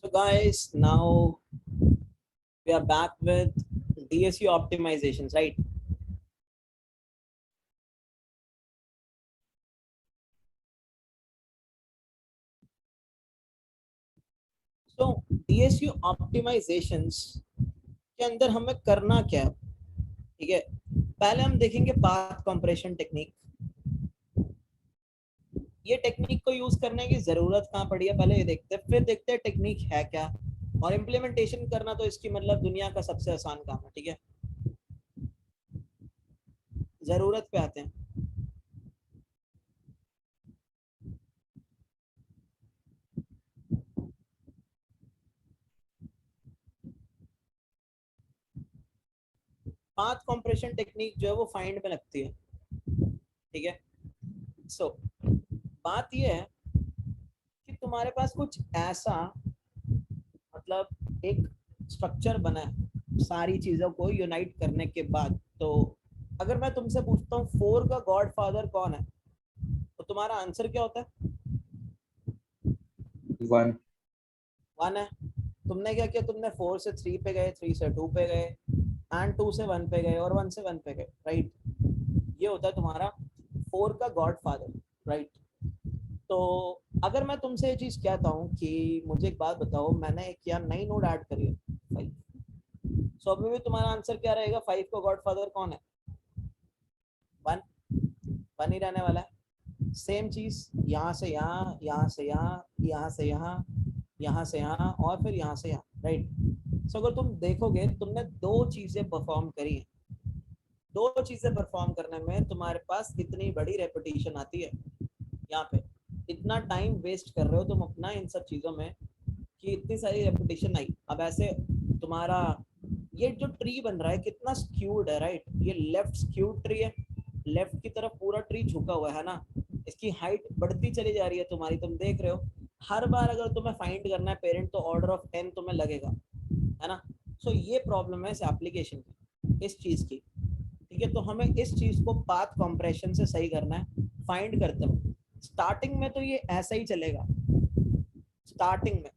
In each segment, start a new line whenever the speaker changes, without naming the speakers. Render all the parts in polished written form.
So guys, now we are back with DSU optimizations, right? So DSU optimizations के अंदर हमें करना क्या है? ठीक है, पहले हम देखेंगे पाथ कंप्रेशन टेक्निक। ये टेक्निक को यूज करने की जरूरत कहाँ पड़ी है, पहले ये देखते हैं, फिर देखते हैं टेक्निक है क्या, और इम्प्लीमेंटेशन करना तो इसकी मतलब दुनिया का सबसे आसान काम है। ठीक है, जरूरत पे आते हैं। पाथ कंप्रेशन टेक्निक जो है वो फाइंड में लगती है। ठीक है, सो बात ये है कि तुम्हारे पास कुछ ऐसा, मतलब एक स्ट्रक्चर बना है सारी चीजों को यूनाइट करने के बाद। तो अगर मैं तुमसे पूछता हूँ फोर का गॉड फादर कौन है, तो तुम्हारा आंसर क्या होता है?
वन।
वन है। तुमने क्या किया, तुमने फोर से थ्री पे गए, थ्री से टू पे गए, एंड टू से वन पे गए, और वन से वन पे गए, राइट? ये होता है तुम्हारा फोर का गॉड फादर, राइट? तो अगर मैं तुमसे ये चीज कहता हूँ कि मुझे एक बात बताओ, मैंने एक या नई नोड ऐड करी है, फाइव, सो अभी भी तुम्हारा आंसर क्या रहेगा? फाइव का गॉड फादर कौन है? वन। वन ही रहने वाला है। सेम चीज यहाँ से यहाँ, यहाँ से यहाँ, यहाँ से यहाँ, यहाँ से यहाँ, और फिर यहाँ से यहाँ, राइट? सो अगर तुम देखोगे, तुमने दो चीजें परफॉर्म करी है। दो चीजें परफॉर्म करने में तुम्हारे पास इतनी बड़ी रेपिटेशन आती है। यहाँ पे इतना टाइम वेस्ट कर रहे हो तुम अपना इन सब चीजों में, कि इतनी सारी रेपिटेशन आई। अब ऐसे तुम्हारा ये जो ट्री बन रहा है कितना स्क्यूड है, राइट? ये लेफ्ट स्क्यूड ट्री है, लेफ्ट की तरफ पूरा ट्री झुका हुआ है ना। इसकी हाइट बढ़ती चली जा रही है तुम्हारी, तुम देख रहे हो। हर बार अगर तुम्हें फाइंड करना है पेरेंट, तो ऑर्डर ऑफ 10 तुम्हें लगेगा, है ना? सो ये प्रॉब्लम है इस एप्लीकेशन की, इस चीज की। ठीक है, तो हमें इस चीज को पाथ कंप्रेशन से सही करना है। फाइंड करते हो स्टार्टिंग में तो ये ऐसा ही चलेगा, स्टार्टिंग में,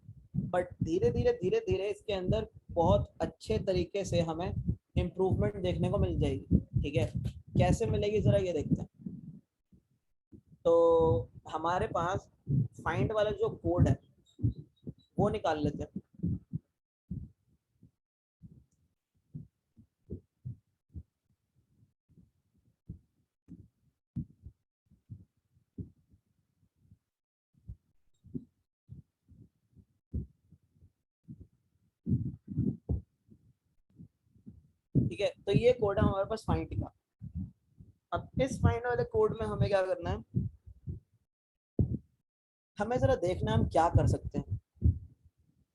बट धीरे धीरे इसके अंदर बहुत अच्छे तरीके से हमें इम्प्रूवमेंट देखने को मिल जाएगी। ठीक है, कैसे मिलेगी जरा ये देखते हैं। तो हमारे पास फाइंड वाला जो कोड है वो निकाल लेते हैं। ठीक है, तो ये कोड है हमारे पास फाइंड का। अब इस फाइंड वाले कोड में हमें क्या करना है, हमें जरा देखना है हम क्या कर सकते हैं,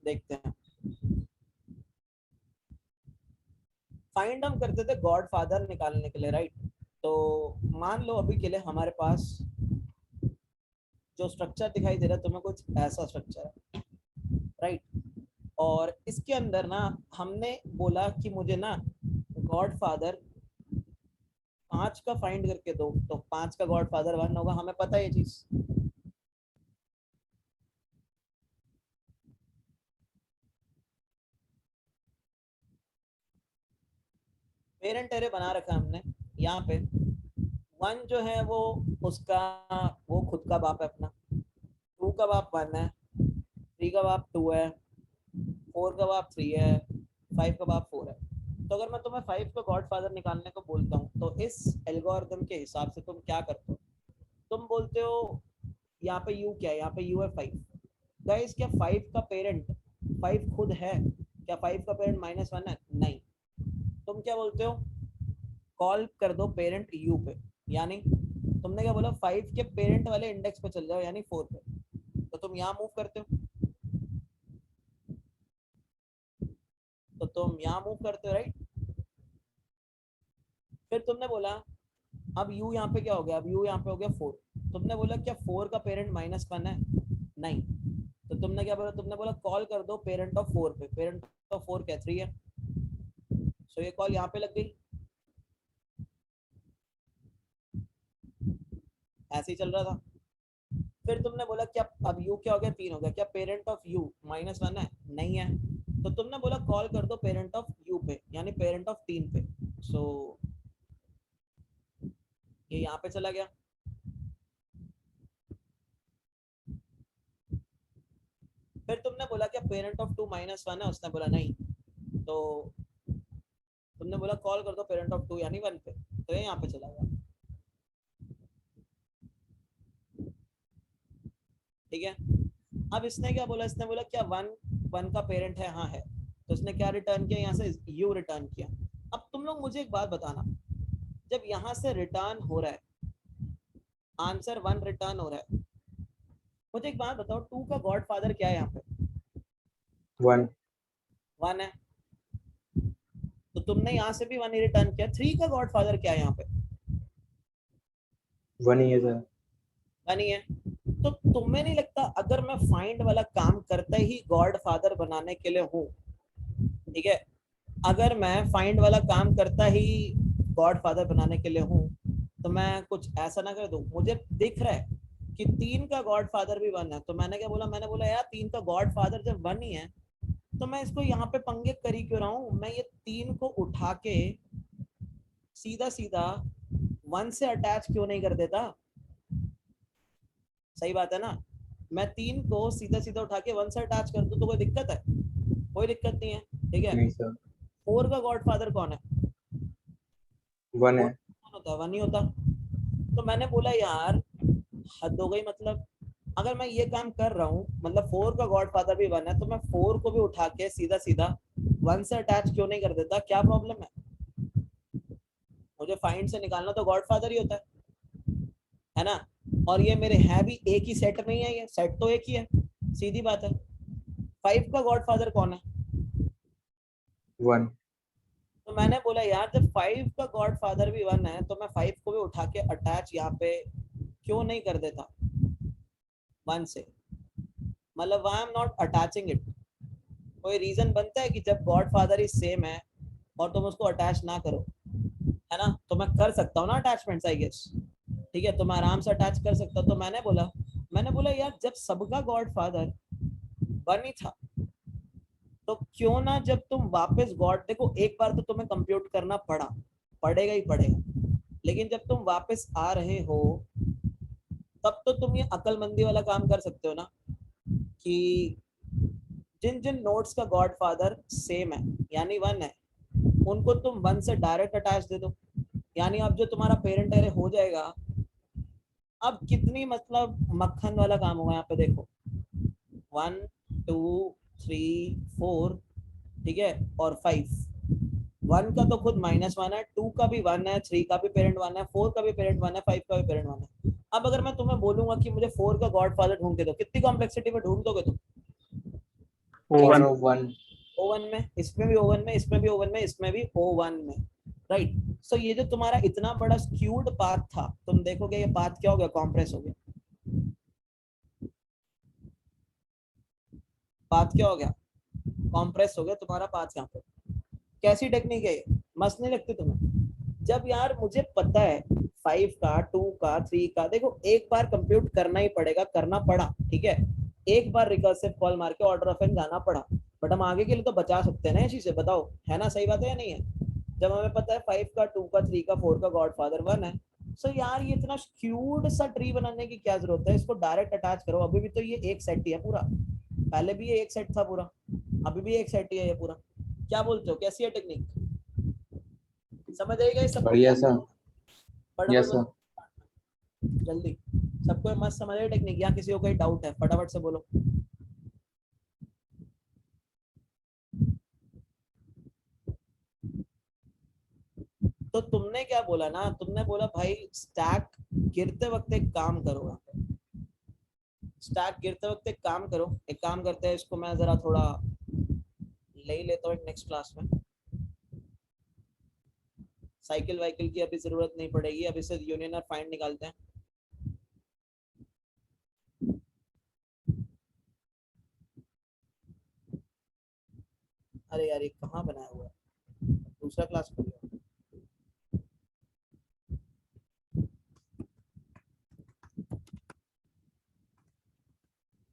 देखते हैं। फाइंड हम करते थे गॉड फादर निकालने के लिए, राइट? तो मान लो अभी के लिए हमारे पास जो स्ट्रक्चर दिखाई दे रहा है तुम्हें, कुछ ऐसा स्ट्रक्चर है, राइट? और इसके अंदर ना हमने बोला कि मुझे ना गॉड फादर पांच का फाइंड करके दो, तो पांच का गॉड फादर वन होगा, हमें पता है ये चीज। पेरेंट एरे बना रखा है हमने यहाँ पे। वन जो है वो उसका, वो खुद का बाप है अपना। टू का बाप वन है, थ्री का बाप टू है, फोर का बाप थ्री है, फाइव का बाप फोर है। तो अगर मैं तुम्हें फाइव का गॉड फादर निकालने को बोलता हूँ, तो इस एल्गोरिथम के हिसाब से तुम क्या करते हो? तुम बोलते हो यहाँ पे यू क्या है, यहाँ पे यू है फाइव। गाइस, क्या फाइव का पेरेंट फाइव खुद है? क्या फाइव का पेरेंट माइनस वन है? नहीं। तुम क्या बोलते हो? कॉल कर दो पेरेंट यू पे, यानी तुमने क्या बोला, फाइव के पेरेंट वाले इंडेक्स पे चल जाओ, यानी फोर पे। तो तुम यहाँ मूव करते हो, तो तुम यहाँ मूव करते हो, राइट? फिर तुमने बोला अब यू यहाँ पे क्या हो गया, अब यू यहाँ पे हो गया फोर। तुमने बोला क्या फोर का पेरेंट माइनस वन है? नहीं। तो तुमने क्या बोला, तुमने बोला कॉल कर दो पेरेंट ऑफ फोर पे। पेरेंट ऑफ फोर क्या, थ्री है। सो ये कॉल यहाँ पे लग गई, ऐसे ही चल रहा था। फिर तुमने बोला क्या अब u क्या हो गया 3 हो गया, क्या पेरेंट ऑफ u -1 है? नहीं है। तो तुमने बोला कॉल कर दो पेरेंट ऑफ u पे, यानी पेरेंट ऑफ 3 पे। सो ये यहाँ पे चला गया। फिर तुमने बोला क्या पेरेंट ऑफ 2 -1 है? उसने बोला नहीं। तो तुमने बोला कॉल कर दो पेरेंट ऑफ 2 यानी 1 पे, तो ये यहाँ पे चला गया। ठीक है। अब इसने क्या बोला, इसने बोला क्या 1 का पेरेंट है? हाँ है। तो इसने क्या रिटर्न किया, यहाँ से u रिटर्न किया। अब तुम लोग मुझे एक बात बताना, जब यहाँ से रिटर्न हो रहा है आंसर 1 रिटर्न हो रहा है, मुझे एक बात बताओ 2 का गॉड फादर क्या है यहाँ पे?
1
1 है। तो तुमने यहाँ से भी 1 ही रिटर्न किया। 3 का गॉड फादर क्या है यहाँ पे?
1 ही है सर।
1 ही है। तो तुम्हें नहीं लगता अगर मैं फाइंड वाला काम करते ही गॉड फादर बनाने के लिए हूँ, ठीक है, अगर मैं फाइंड वाला काम करता ही गॉड फादर बनाने के लिए हूँ, तो मैं कुछ ऐसा ना कर दूं, मुझे दिख रहा है कि 3 का गॉड फादर भी 1 है, तो मैंने क्या बोला, मैंने बोला यार 3 का गॉड फादर जब 1 ही है तो मैं इसको यहाँ पे पंगे करी क्यों रहा हूँ, मैं ये 3 को उठा के सीधा सीधा 1 से अटैच क्यों नहीं कर देता? सही बात है ना? मैं 3 को सीधा सीधा उठा के 1 से अटैच कर दूं तो कोई दिक्कत है? कोई दिक्कत नहीं है। ठीक है।
नहीं सर।
4 का गॉड फादर कौन है?
1
4
है।
कौन होता है? 1 ही होता। तो मैंने बोला यार हद हो गई, मतलब अगर मैं ये काम कर रहा हूँ, मतलब 4 का गॉड फादर भी 1 है, तो मैं 4 को भी उठा के सीधा सीधा 1 से अटैच क्यों नहीं कर देता? क्या प्रॉब्लम है? मुझे फाइंड से निकालना तो गॉड फादर ही होता है ना? और ये मेरे है भी एक ही सेट में ही है, ये सेट तो एक ही है, सीधी बात है। 5 का गॉड फादर कौन है?
1
तो मैंने बोला यार जब 5 का गॉड फादर भी 1 है तो मैं 5 को भी उठा के अटैच यहाँ पे क्यों नहीं कर देता 1 से? मतलब why I am not attaching it? कोई रीजन बनता है कि जब गॉड फादर ही सेम है और तुम उसको अटैच ना करो, है ना? तो मैं कर सकता हूँ ना अटैचमेंट्स, आई गेस। ठीक है, तो मैं आराम से अटैच कर सकता हूँ। तो मैंने बोला यार जब सबका गॉड फादर 1 ही था, तो क्यों ना जब तुम वापस गॉड, देखो एक बार तो तुम्हें कंप्यूट करना पड़ेगा ही पड़ेगा, लेकिन जब तुम वापस आ रहे हो तब तो तुम ये अकलमंदी वाला काम कर सकते हो ना, कि जिन जिन नोड्स का गॉड फादर सेम है यानी 1 है, उनको तुम 1 से डायरेक्ट अटैच दे दो, यानी अब जो तुम्हारा पेरेंट एरे हो जाएगा। अब कितनी मतलब मक्खन वाला काम होगा यहाँ पे, देखो 1 2 3 4, ठीक है, और 5। 1 का तो खुद -1 है, 2 का भी 1 है, 3 का भी पेरेंट 1 है, 4 का भी पेरेंट 1 है, 5 का भी पेरेंट 1 है। अब अगर मैं तुम्हें बोलूंगा कि मुझे 4 का गॉड फादर ढूंढ के दो, कितनी कॉम्प्लेक्सिटी में ढूंढ दोगे तुम?
O1 O1
O1 में, इसमें भी O1 में, इसमें भी O1 में, इसमें भी O1 में, राइट? सो ये जो तुम्हारा इतना बड़ा स्क्यूड पाथ था, तुम देखोगे ये पाथ क्या हो गया, कॉम्प्रेस हो गया। पाथ क्या हो गया, कॉम्प्रेस हो गया तुम्हारा पाथ यहाँ पे। कैसी टेक्निक है ये, मस्त नहीं लगती तुम्हें? जब यार मुझे पता है 5 का 2 का 3 का, देखो एक बार कंप्यूट करना ही पड़ेगा, करना पड़ा, ठीक है, एक बार रिकर्सिव कॉल मार के ऑर्डर ऑफ एन जाना पड़ा, बट हम आगे के लिए तो बचा सकते हैं ना ये चीजें, बताओ है ना? सही बात है या नहीं है? जब हमें पता है 5 का 2 का 3 का 4 का गॉड फादर 1 है, सो यार ये इतना स्क्यूड सा ट्री बनाने की क्या जरूरत है? इसको डायरेक्ट अटैच करो, अभी भी तो ये एक सेट ही है पूरा, पहले भी ये एक सेट था पूरा, अभी भी एक सेट ही है ये पूरा। क्या बोलते हो, कैसी है टेक्निक? समझ आएगा ये सबको
बढ़िया
क्या?
सर।
फटाफट
यस
बोलो
सर।
जल्दी। सबको मस्त समझ आए टेक्निक, या किसी को कोई डाउट है फटाफट से बोलो। तो तुमने क्या बोला ना, तुमने बोला भाई स्टैक गिरते वक्त एक काम करो, स्टैक गिरते वक्त एक काम करो, एक काम करते हैं, इसको मैं जरा थोड़ा ले ही लेता हूँ नेक्स्ट क्लास में। साइकिल वाइकिल की अभी जरूरत नहीं पड़ेगी, अभी से यूनियन और फाइंड निकालते हैं। अरे यार ये कहाँ बनाया हुआ है, दूसरा क्लास खोलो।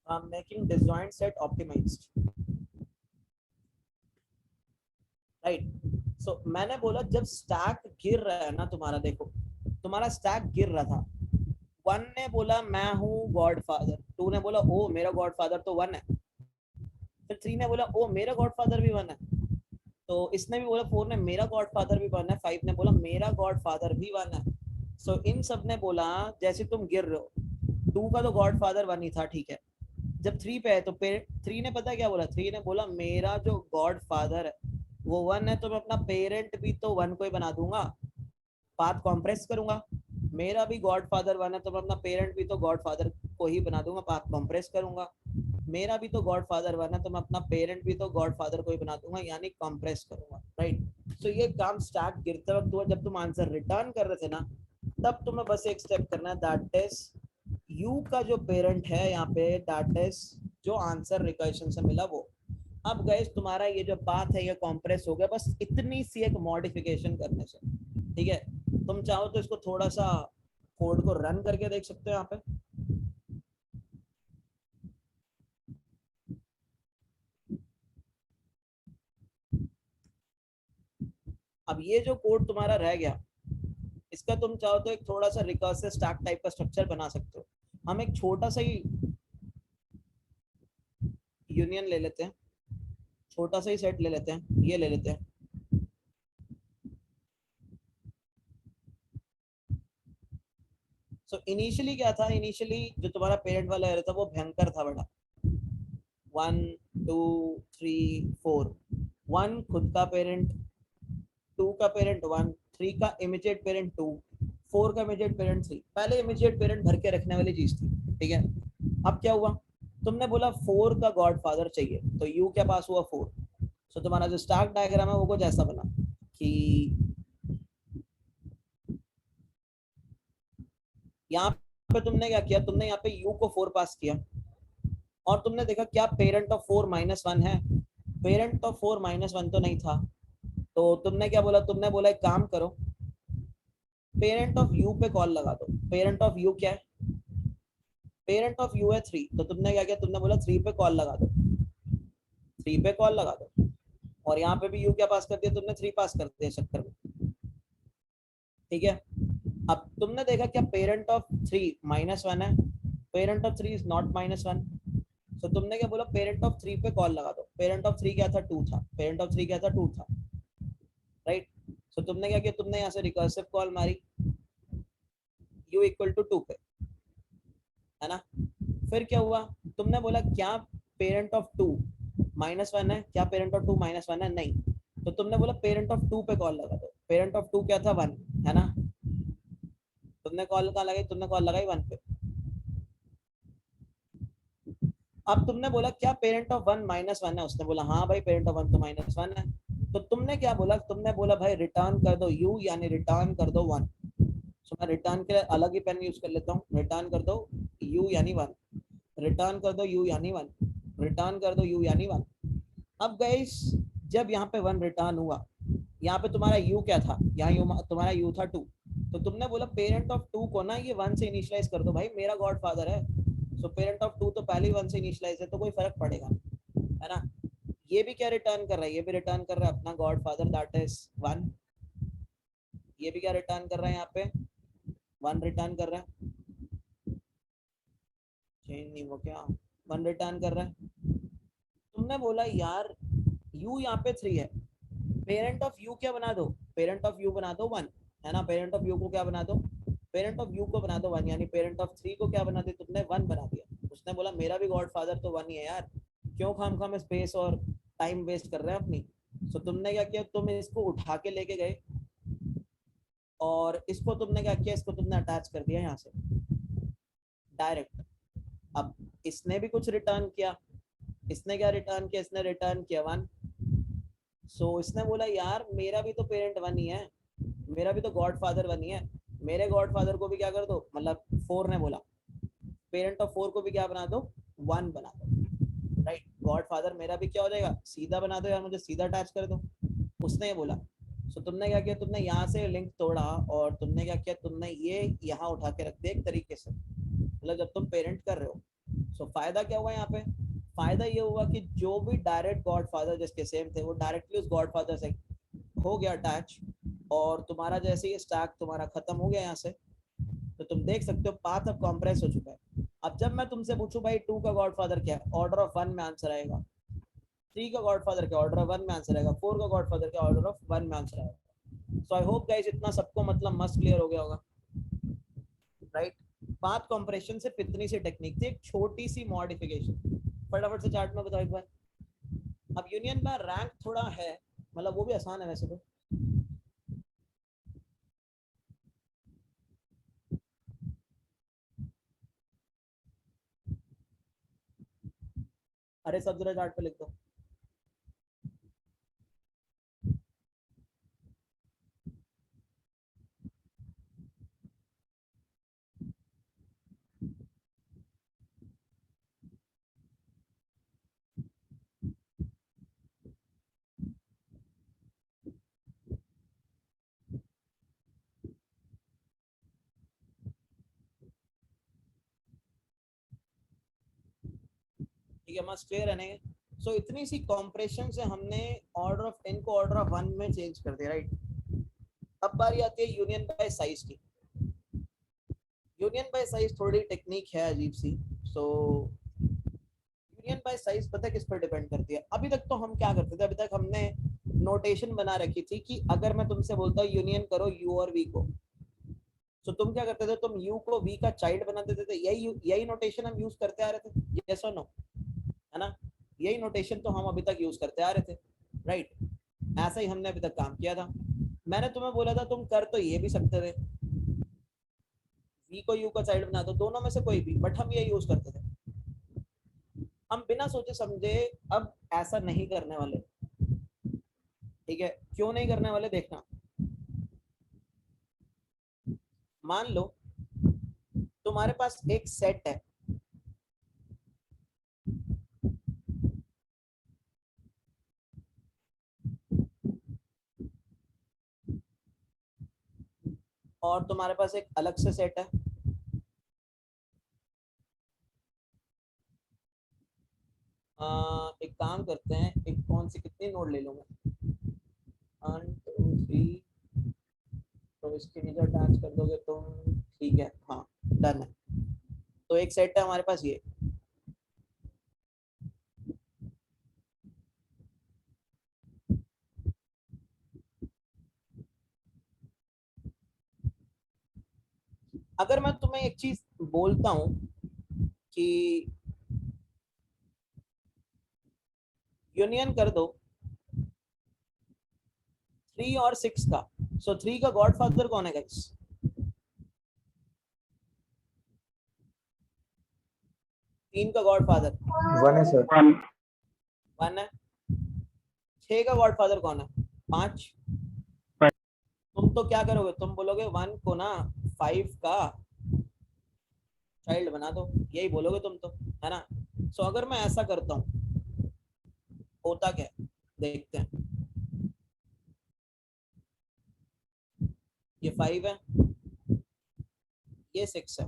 Making disjoint set optimized, right. So मैंने बोला जब स्टैक गिर रहा है ना तुम्हारा, देखो तुम्हारा स्टैक गिर रहा था, वन ने बोला मैं हूँ गॉडफादर, टू ने बोला ओ मेरा गॉडफादर तो वन है, फिर थ्री ने बोला ओ मेरा गॉडफादर भी वन है, तो इसने भी बोला, फोर ने मेरा गॉडफादर भी वन है, फाइव ने बोला मेरा गॉडफादर भी वन है। सो इन सब ने बोला जैसे तुम गिर रहे हो, टू का तो गॉडफादर वन ही था, ठीक है। जब थ्री पे है तो थ्री ने पता है क्या बोला, थ्री ने बोला मेरा जो गॉडफादर है वो वन है, तो मैं अपना पेरेंट भी तो वन को ही बना दूंगा, पाथ कॉम्प्रेस करूंगा। मेरा भी गॉडफादर वन है तो मैं अपना पेरेंट भी तो गॉडफादर को ही बना दूंगा, पाथ कॉम्प्रेस करूंगा। मेरा भी तो गॉडफादर वन है तो मैं अपना पेरेंट भी तो गॉडफादर को ही बना दूंगा, यानी कंप्रेस करूंगा, राइट। सो ये काम स्टार्ट गिरते वक्त हुआ, जब तुम आंसर रिटर्न कर रहे थे ना, तब तुम्हें बस एक स्टेप करना है, दैट इज यू का जो पेरेंट है यहाँ पे, दैट इज जो आंसर रिकर्शन से मिला वो। अब गाइस तुम्हारा ये जो पाथ है ये कॉम्प्रेस हो गया, बस इतनी सी एक मॉडिफिकेशन करने से, ठीक है। तुम चाहो तो इसको थोड़ा सा कोड को रन करके देख सकते हो यहाँ पे। अब ये जो कोड तुम्हारा रह गया, इसका तुम चाहो तो एक थोड़ा सा रिकर्सिव स्टैक टाइप का स्ट्रक्चर बना सकते हो। हम एक छोटा सा ही यूनियन ले लेते हैं, छोटा सा ही सेट ले लेते हैं, ये ले लेते हैं। सो इनिशियली क्या था, इनिशियली जो तुम्हारा पेरेंट वाला एरर था वो भयंकर था बड़ा, 1 2 3 4, वन खुद का पेरेंट, टू का पेरेंट वन, थ्री का इमीडिएट पेरेंट टू, फोर का इमीडिएट पेरेंट थ्री। पहले इमीडिएट पेरेंट भर के रखने वाली चीज थी, ठीक है। अब क्या हुआ, तुमने बोला फोर का गॉडफादर चाहिए, तो यू के पास हुआ फोर। सो तुम्हारा जो स्टार्क डायग्राम है वो कुछ ऐसा बना कि यहाँ पे तुमने क्या किया, तुमने यहाँ पे यू को फोर पास किया, और तुमने देखा क्या parent of four minus one है, parent of four minus one तो नहीं था। तो तुमने क्या बोला, तुमने बोला एक काम करो, पेरेंट ऑफ यू पे कॉल लगा दो। पेरेंट ऑफ यू क्या है, पेरेंट ऑफ यू है थ्री, तो तुमने क्या किया, तुमने बोला थ्री पे कॉल लगा दो, थ्री पे कॉल लगा दो, और यहाँ पे भी यू क्या पास कर दिया, तुमने थ्री पास कर दिया चक्कर में, ठीक है। अब तुमने देखा क्या parent of three minus one है, parent of three is not minus one. तो तुमने क्या बोला, पेरेंट ऑफ थ्री पे कॉल लगा दो, पेरेंट ऑफ थ्री क्या था, टू था, पेरेंट ऑफ थ्री क्या था, टू था, राइट। सो तुमने क्या किया, तुमने यहाँ से रिकर्सिव कॉल मारी u इक्वल टू टू पे, है ना। फिर क्या हुआ, तुमने बोला क्या parent of two minus one है, क्या parent of two minus one है, नहीं। तो तुमने बोला पेरेंट ऑफ टू पे कॉल लगा दो, पेरेंट ऑफ टू क्या था, वन, है ना। तुमने कॉल कहाँ लगाई, तुमने कॉल लगाई वन पे। अब तुमने बोला क्या parent of one minus one है, उसने बोला हाँ भाई पेरेंट ऑफ वन तो माइनस वन है। तो तुमने क्या बोला, तुमने बोला भाई रिटर्न कर दो u, यानी रिटर्न कर दो वन। सो मैं रिटर्न के लिए अलग ही पेन यूज कर लेता हूँ, रिटर्न कर दो u यानी वन, रिटर्न कर दो u यानी वन, रिटर्न कर दो u यानी वन। अब गाइस जब यहाँ पे वन रिटर्न हुआ, यहाँ पे तुम्हारा u क्या था, यहाँ तुम्हारा u था टू, तो तुमने बोला पेरेंट ऑफ टू को ना ये वन से इनिशियलाइज कर दो, भाई मेरा गॉड फादर है। सो पेरेंट ऑफ टू तो पहले ही वन से इनिशियलाइज है, तो कोई फर्क पड़ेगा, है ना। ये भी क्या रिटर्न कर रहा है, ये भी रिटर्न कर रहा है अपना God father, that is one. ये भी क्या रिटर्न कर रहा है, यहाँ पे वन रिटर्न कर रहा है, चेंज नहीं वो क्या, वन रिटर्न कर रहा है। तुमने बोला यार u यहाँ पे थ्री है, पेरेंट ऑफ u क्या बना दो, पेरेंट ऑफ u बना दो वन, है ना। पेरेंट ऑफ u को क्या बना दो, पेरेंट ऑफ u को बना दो वन, यानी पेरेंट ऑफ थ्री को क्या बना दिया, तुमने वन बना दिया। उसने बोला मेरा भी गॉड फादर तो वन ही है यार, क्यों खाम खाम स्पेस और टाइम वेस्ट कर रहे हैं अपनी। सो तुमने क्या किया, तुम इसको उठा के लेके गए, और इसको तुमने क्या किया, इसको तुमने अटैच कर दिया यहाँ से डायरेक्ट। अब इसने भी कुछ रिटर्न किया, इसने क्या रिटर्न किया, इसने रिटर्न किया वन। सो इसने बोला यार मेरा भी तो पेरेंट वन ही है, मेरा भी तो गॉड फादर वन ही है, मेरे गॉड फादर को भी क्या कर दो, मतलब फोर ने बोला पेरेंट ऑफ फोर को भी क्या बना दो, वन बना दो, राइट। गॉड फादर मेरा भी क्या हो जाएगा, सीधा बना दो यार, मुझे सीधा अटैच कर दो, उसने ये बोला। सो तुमने क्या किया, तुमने यहाँ से लिंक तोड़ा, और तुमने क्या किया, तुमने ये यहाँ उठा के रख दिया एक तरीके से, मतलब जब तुम पेरेंट कर रहे हो, सो फायदा क्या हुआ यहाँ पे? फायदा ये हुआ कि जो भी डायरेक्ट गॉडफादर जिसके सेम थे वो डायरेक्टली उस गॉडफादर से हो गया अटैच, और तुम्हारा जैसे ही स्टैक तुम्हारा खत्म हो गया यहाँ से, तो तुम देख सकते हो पाथ अब कॉम्प्रेस हो चुका है। अब जब मैं तुमसे पूछूं भाई 2 का गॉडफादर क्या है, ऑर्डर ऑफ 1 में आंसर आएगा। 3 का गॉडफादर क्या, ऑर्डर ऑफ 1 में आंसर आएगा। 4 का गॉडफादर क्या, ऑर्डर ऑफ 1 में आंसर आएगा। सो आई होप गाइस इतना सबको मतलब मस्त क्लियर हो गया होगा, राइट? पाथ कॉम्प्रेशन से इतनी सी टेक्निक थी, एक छोटी सी मॉडिफिकेशन। फटाफट से चार्ट में बताओ एक बार। अब यूनियन में रैंक थोड़ा है, मतलब वो भी आसान है वैसे तो। अरे सब जरा चार्ट पे लिख दो। ठीक है, मस्त क्लियर है नहीं? सो इतनी सी कॉम्प्रेशन से हमने ऑर्डर ऑफ n को ऑर्डर ऑफ 1 में चेंज कर दिया, राइट? अब बारी आती है यूनियन बाय साइज की। यूनियन बाय साइज थोड़ी टेक्निक है अजीब सी। सो यूनियन बाय साइज पता है किस पर डिपेंड करती है? अभी तक तो हम क्या करते थे, अभी तक हमने नोटेशन बना रखी थी कि अगर मैं तुमसे बोलता हूँ यूनियन करो u और v को, तो तुम क्या करते थे? तुम u को v का चाइल्ड बना देते थे। यही यही नोटेशन हम यूज करते आ रहे थे, यस और नो? है ना? यही नोटेशन तो हम अभी तक यूज करते आ रहे थे, राइट? ऐसा ही हमने अभी तक काम किया था। मैंने तुम्हें बोला था तुम कर तो ये भी सकते थे, v को u का चाइल्ड बना दो, दोनों में से कोई भी, बट हम ये यूज करते थे। हम बिना सोचे समझे अब ऐसा नहीं करने वाले, ठीक है? क्यों नहीं करने वाले देखना। मान लो तुम्हारे पास एक सेट है, और तुम्हारे पास एक अलग से सेट है। एक काम करते हैं, एक कौन सी कितनी नोड ले लूंगा, 1 2 3, तो इसके नीचे अटैच कर दोगे तुम, ठीक है? हाँ, डन है। तो एक सेट है हमारे पास ये। अगर मैं तुम्हें एक चीज बोलता हूं कि यूनियन कर दो 3 और 6 का, सो 3 का गॉडफादर कौन है गाइस? 3 का गॉडफादर
1 है सर।
1 है। 6 का गॉडफादर कौन है? 5। तुम तो क्या करोगे, तुम बोलोगे 1 को ना 5 का चाइल्ड बना दो, यही बोलोगे तुम तो, है ना? सो अगर मैं ऐसा करता हूँ, होता क्या है देखते हैं। ये 5 है, ये 6 है,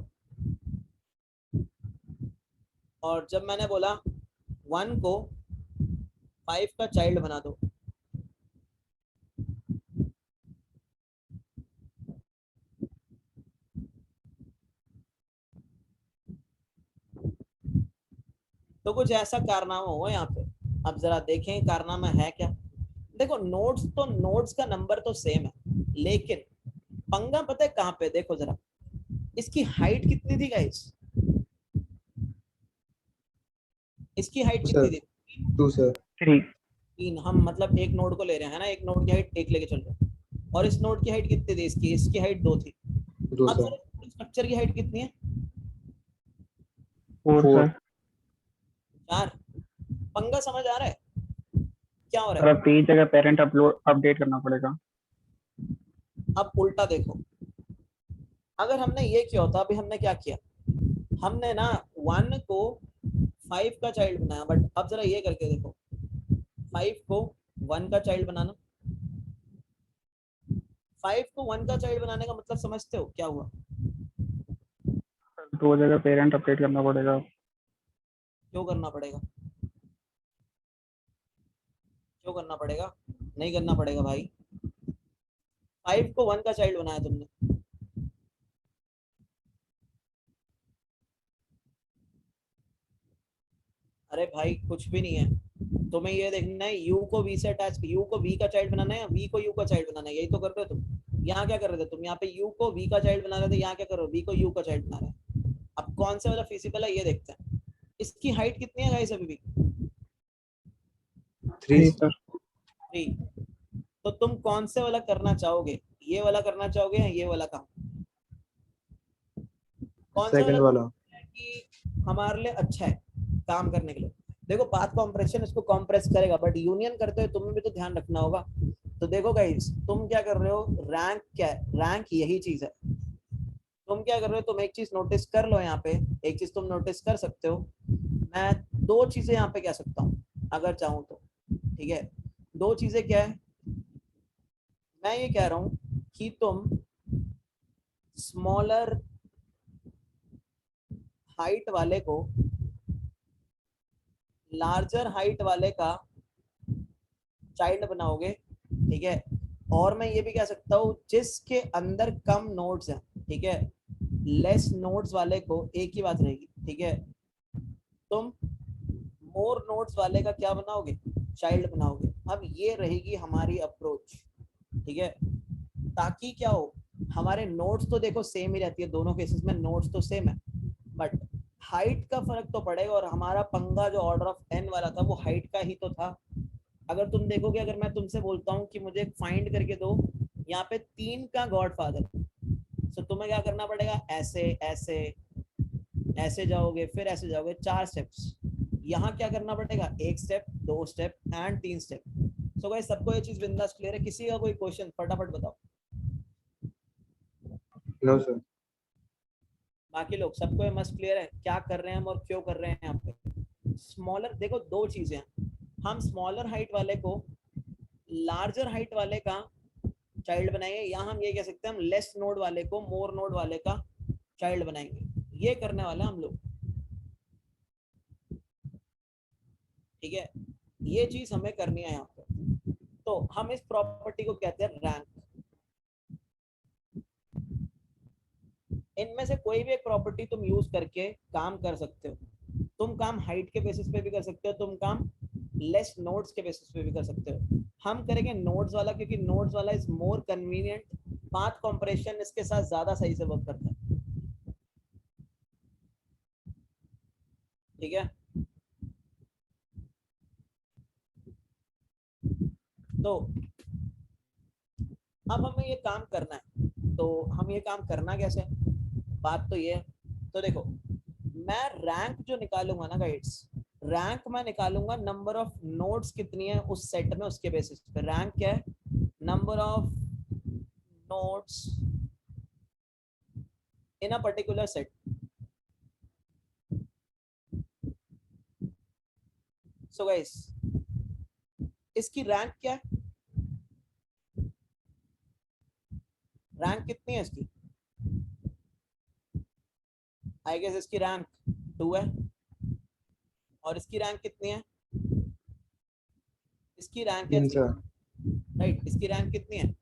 और जब मैंने बोला 1 को 5 का चाइल्ड बना दो, तो कुछ ऐसा कारनामा हुआ यहाँ पे। अब जरा देखें कारनामा है क्या। देखो नोड्स तो, नोड्स का नंबर तो सेम है, लेकिन पंगा पता है कहाँ पे? देखो जरा, इसकी हाइट कितनी थी गाइस? इसकी हाइट
2
कितनी
सर।
थी?
2 सर।
3। हम मतलब एक नोड को ले रहे हैं ना, एक नोड की हाइट 1 लेके चल रहे हैं, और इस नोड की हाइट कितनी थी? इसकी हाइट 2 थी।
2
अब
सर।
सर स्ट्रक्चर की हाइट कितनी है?
4।
4। पंगा समझ आ रहा है क्या हो रहा
और
है?
अब तीन जगह पेरेंट अपलोड अपडेट करना पड़ेगा।
अब उल्टा देखो, अगर हमने ये किया होता, अभी हमने क्या किया, हमने ना 1 को 5 का चाइल्ड बनाया, बट अब जरा ये करके देखो, 5 को 1 का चाइल्ड बनाना, 5 को 1 का चाइल्ड बनाने का मतलब समझते हो क्या हुआ?
दो जगह पेरेंट अपडेट करना पड़ेगा।
क्यों करना पड़ेगा? क्यों करना पड़ेगा? नहीं करना पड़ेगा भाई। 5 को 1 का चाइल्ड बनाया तुमने। अरे भाई कुछ भी नहीं है, तुम्हें ये देखना है u को v से अटैच, u को v का चाइल्ड बनाना है या v को u का चाइल्ड बनाना है, यही तो कर रहे हो तुम। यहाँ क्या कर रहे थे तुम? यहाँ पे u को v का चाइल्ड बना रहे थे, यहाँ क्या कर रहे हो? v को u का चाइल्ड बना रहे हैं। अब कौन से वाला फिजिबल है ये देखते हैं। इसकी हाइट कितनी है गाइस अभी भी?
3
सर।
3। तो तुम कौन से वाला करना चाहोगे? ये वाला करना चाहोगे या ये वाला काम? कौन सा
सेकंड
वाला
वाला
कि हमारे लिए अच्छा है काम करने के लिए? देखो पाथ कॉम्प्रेशन इसको कॉम्प्रेस करेगा, बट यूनियन करते हुए तुम्हें भी तो ध्यान रखना होगा। तो देखो गाइस, तुम क्या कर रहे हो? रैंक क्या है? रैंक यही चीज है। तुम क्या कर रहे हो? तुम एक चीज नोटिस कर लो यहाँ पे, एक चीज तुम नोटिस कर सकते हो। मैं दो चीजें यहाँ पे कह सकता हूँ अगर चाहूँ तो, ठीक है? दो चीजें क्या है? मैं ये कह रहा हूँ कि तुम स्मॉलर हाइट वाले को लार्जर हाइट वाले का चाइल्ड बनाओगे, ठीक है? और मैं ये भी कह सकता हूँ जिसके अंदर कम नोड्स हैं, ठीक है, लेस नोड्स वाले को एक ही बात रहेगी, ठीक है, तुम मोर नोड्स वाले का क्या बनाओगे? चाइल्ड बनाओगे। अब ये रहेगी हमारी अप्रोच, ठीक है? ताकि क्या हो, हमारे नोड्स तो देखो सेम ही रहती है, दोनों केसेस में नोड्स तो सेम है, बट हाइट का फर्क तो पड़ेगा। और हमारा पंगा जो ऑर्डर ऑफ n वाला था वो हाइट का ही तो था। अगर तुम देखोगे, अगर मैं तुमसे बोलता हूँ कि मुझे फाइंड करके दो यहाँ पे 3 का गॉडफादर, तो तुम्हें क्या करना पड़ेगा? ऐसे ऐसे ऐसे जाओगे, फिर ऐसे जाओगे, 4 स्टेप्स। यहाँ क्या करना पड़ेगा? 1 step, 2 step and 3 step. So guys, सबको ये चीज बिंदास क्लियर है? किसी का कोई क्वेश्चन फटाफट बताओ।
No sir.
बाकी लोग सबको ये मस्त क्लियर है क्या कर रहे हैं हम और क्यों कर रहे हैं यहाँ पे? स्मॉलर, देखो दो चीजें हैं। हम स्मॉलर हाइट वाले को लार्जर हाइट वाले का चाइल्ड बनाएंगे, या हम ये कह सकते हैं हम लेस नोड वाले को मोर नोड वाले का चाइल्ड बनाएंगे। ये करने वाले हम लोग, ठीक है? ये चीज हमें करनी है यहाँ पे। तो हम इस प्रॉपर्टी को कहते हैं रैंक। इनमें से कोई भी एक प्रॉपर्टी तुम यूज करके काम कर सकते हो। तुम काम हाइट के बेसिस पे भी कर सकते हो, तुम काम लेस नोड्स के बेसिस पे भी कर सकते हो। हम करेंगे नोड्स वाला, क्योंकि नोड्स वाला is more convenient. Path compression इसके साथ ज्यादा सही से वर्क करता है, ठीक है? तो अब हमें ये काम करना है, तो हम ये काम करना कैसे? बात तो ये है। तो देखो, मैं रैंक जो निकालूंगा ना गाइड्स, रैंक मैं निकालूंगा नंबर ऑफ नोड्स कितनी है उस सेट में, उसके बेसिस पे। रैंक क्या है? Number of nodes in a particular set. So guys, इसकी रैंक क्या है? रैंक कितनी है इसकी? आई गेस इसकी रैंक 2 है। और इसकी रैंक कितनी है? इसकी रैंक है
3
3,
सर।
राइट? इसकी रैंक कितनी है?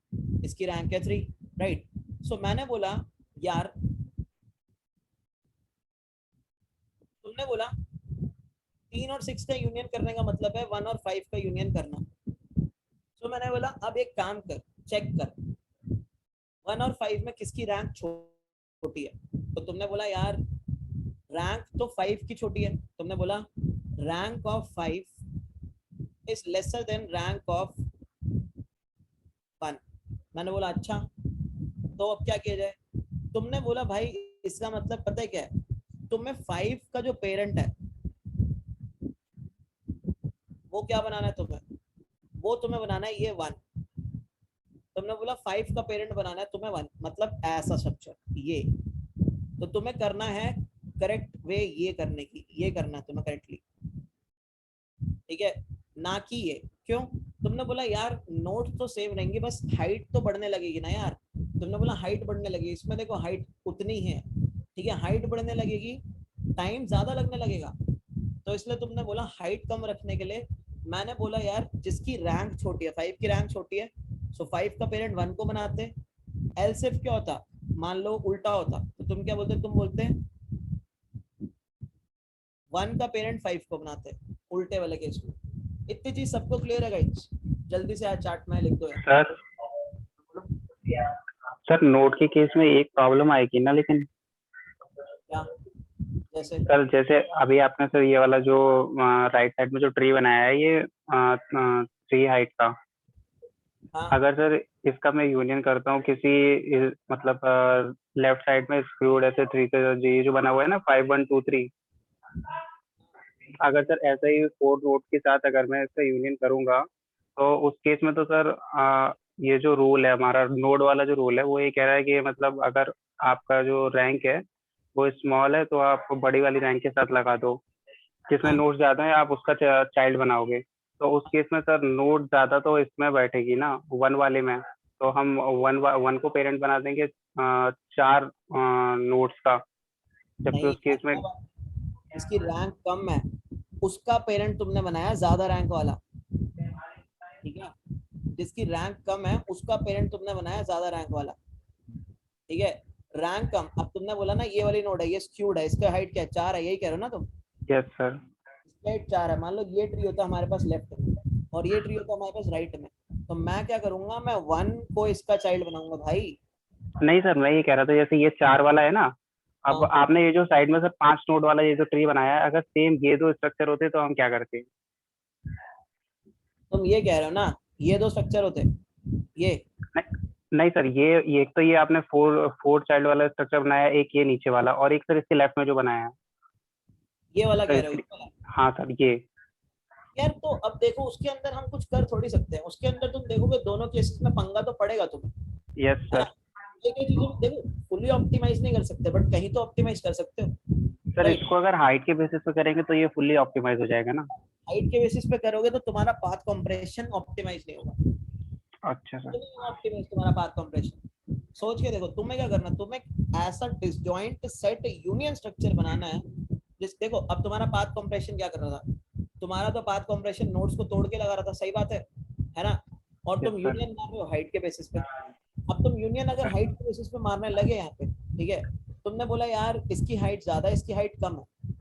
इसकी रैंक है 3, राइट? सो मैंने बोला यार, तुमने बोला 3 और 6 का यूनियन करने का मतलब है 1 और 5 का यूनियन करना। तो मैंने बोला अब एक काम कर, चेक कर 1 और 5 में किसकी रैंक छोटी है। तो तुमने बोला यार रैंक तो 5 की छोटी है। तुमने बोला rank of 5 is lesser than rank of 1। मैंने बोला अच्छा, तो अब क्या किया जाए? तुमने बोला भाई इसका मतलब पता है क्या है? तुम्हें 5 का जो पेरेंट है वो क्या बनाना है तुम्हें? वो तुम्हें बनाना है ये 1। तुमने बोला 5 का पेरेंट बनाना है तुम्हें 1, मतलब ऐसा स्ट्रक्चर ये। तो तुम्हें करना है करेक्ट वे ये करने की, ये करना है तुम्हें करेक्टली, ठीक है? ना कि ये। क्यों? तुमने बोला यार नोट तो सेम रहेंगे, बस हाइट तो बढ़ने लगेगी ना यार। तुमने बोला हाइट बढ़ने लगेगी, इसमें देखो हाइट उतनी है, ठीक है? हाइट बढ़ने लगेगी, टाइम ज्यादा लगने लगेगा। तो इसलिए तुमने बोला हाइट कम रखने के लिए, मैंने बोला यार जिसकी रैंक छोटी है, 5 की रैंक छोटी है, सो 5 का पेरेंट 1 को बनाते। एल्स इफ क्या होता, मान लो उल्टा होता, तो तुम क्या बोलते, तुम बोलते 1 का पेरेंट 5 को बनाते, उल्टे वाले केस में। इतनी चीज सबको क्लियर है गाइस? जल्दी से आज चार्ट में लिख दो यार।
सर सर नोट के केस में एक प्रॉब्लम आएगी ना, लेकिन
क्या? जैसे
सर जैसे अभी आपने सर ये वाला जो राइट साइड में जो ट्री बनाया है, ये 3 हाइट का,
हाँ
अगर सर इसका मैं यूनियन करता हूँ किसी मतलब लेफ्ट साइड में स्क्रूड ऐसे 3 से, ये जो बना हुआ है ना 5 1 2 3, अगर सर ऐसा ही 4 नोट के साथ अगर मैं इसका यूनियन करूंगा, तो उस केस में तो सर ये जो रूल है हमारा नोड वाला जो रूल है, वो ये कह रहा है कि मतलब अगर आपका जो रैंक है वो स्मॉल है तो आप बड़ी वाली रैंक के साथ लगा दो, जिसमें
हाँ
नोट ज्यादा है आप उसका चाइल्ड बनाओगे। तो उस केस में सर नोट ज्यादा तो इसमें बैठेगी ना 1 वाले में, तो हम 1 को पेरेंट बना देंगे 4 नोट्स का, जबकि
नहीं,
उस केस में
इसकी रैंक कम है, उसका पेरेंट तुमने बनाया ज्यादा रैंक वाला, ठीक है? जिसकी रैंक कम है उसका पेरेंट तुमने बनाया ज्यादा रैंक वाला, ठीक है? रैंक कम, अब तुमने बोला ना ये वाली नोड है, ये स्क्यूड है, इसका हाइट क्या है, 4 है, यही कह रहे हो ना तुम?
Yes sir.
इसका हाइट 4 है, मान लो ये ट्री होता है हमारे पास लेफ्ट में और ये ट्री होता है हमारे पास राइट में, तो मैं क्या करूंगा, मैं 1 को इसका चाइल्ड बनाऊंगा भाई।
नहीं सर, मैं ये कह रहा था जैसे ये 4 वाला है ना, अब
हाँ,
आपने ये जो साइड में सर 5 नोड वाला ये जो ट्री बनाया है, अगर सेम ये दो स्ट्रक्चर होते तो हम क्या करते?
तुम ये कह रहे हो ना ये दो स्ट्रक्चर होते, ये
नहीं सर, ये एक तो ये आपने 4 चाइल्ड वाला स्ट्रक्चर बनाया है, एक ये नीचे वाला, और एक सर इसके लेफ्ट में जो बनाया है
ये वाला
सर
कह रहे हो,
इसके,
ये वाला?
हाँ सर ये।
यार तो अब देखो उसके अंदर हम कुछ कर थोड़ी सकते हैं, उसके अंदर तुम देखोगे दोनों केसेस में पंगा तो पड़ेगा तुम्हें,
यस
है ना?
सर।
एक एक चीजों में देखो फुली ऑप्टिमाइज नहीं कर सकते, बट कहीं तो ऑप्टिमाइज कर सकते हो,
सर
राइट?
इसको अगर हाइट के बेसिस पे करेंगे तो ये फुल्ली ऑप्टिमाइज हो जाएगा ना?
हाइट के बेसिस पे करोगे तो तुम्हारा पाथ कंप्रेशन ऑप्टिमाइज नहीं होगा,
अच्छा सर।
ऑप्टिमाइज तुम्हारा पाथ कंप्रेशन। सोच के देखो तुम्हें क्या करना, तुम्हें ऐसा डिसजॉइंट सेट यूनियन स्ट्रक्चर बनाना है जिस, देखो अब तुम्हारा पाथ कंप्रेशन क्या कर रहा था, तुम्हारा तो पाथ कंप्रेशन नोड्स को तोड़ के लगा रहा था, सही बात है ना? और
यस
तुम
सर।
यूनियन मार रहे हो हाइट के बेसिस पे। अब तुम यूनियन अगर हाइट के बेसिस पे मारने लगे यहाँ पे, ठीक है, तुमने बोला यार इसकी हाइट ज्यादा है, इसकी हाइट कम है,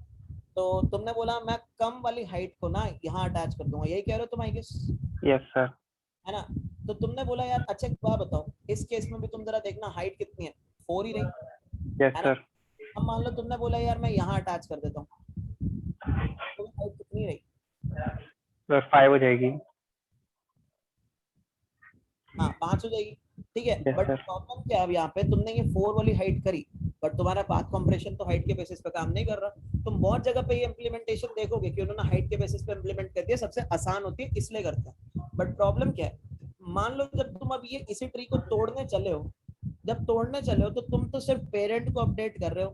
तो तुमने बोला मैं कम वाली हाइट को ना यहाँ अटैच कर दूंगा, यही कह रहे हो तुम आई गेस,
यस सर।
है ना? तो तुमने बोला यार अच्छा एक बात बताओ, इस केस में भी तुम जरा देखना हाइट कितनी है, 4 ही रही,
यस
है ना?
सर।
अब मान लो तुमने बोला यार मैं यहाँ अटैच कर देता हूँ, तो हाइट कितनी रही?
सर 5 हो जाएगी।
हाँ 5 हो जाएगी, ठीक है।
Yes
but
sir.
प्रॉब्लम क्या है, अब यहाँ पे तुमने ये 4 वाली हाइट करी, बट तुम्हारा पाथ कंप्रेशन तो हाइट के बेसिस पे काम नहीं कर रहा। तुम बहुत जगह पे ये इम्प्लीमेंटेशन देखोगे कि उन्होंने हाइट के बेसिस पे इम्प्लीमेंट कर दिया, सबसे आसान होती है इसलिए करते हैं। बट प्रॉब्लम क्या है, मान लो जब तुम अब ये इसी ट्री को तोड़ने चले हो, जब तोड़ने चले हो तो तुम तो सिर्फ पेरेंट को अपडेट कर रहे हो,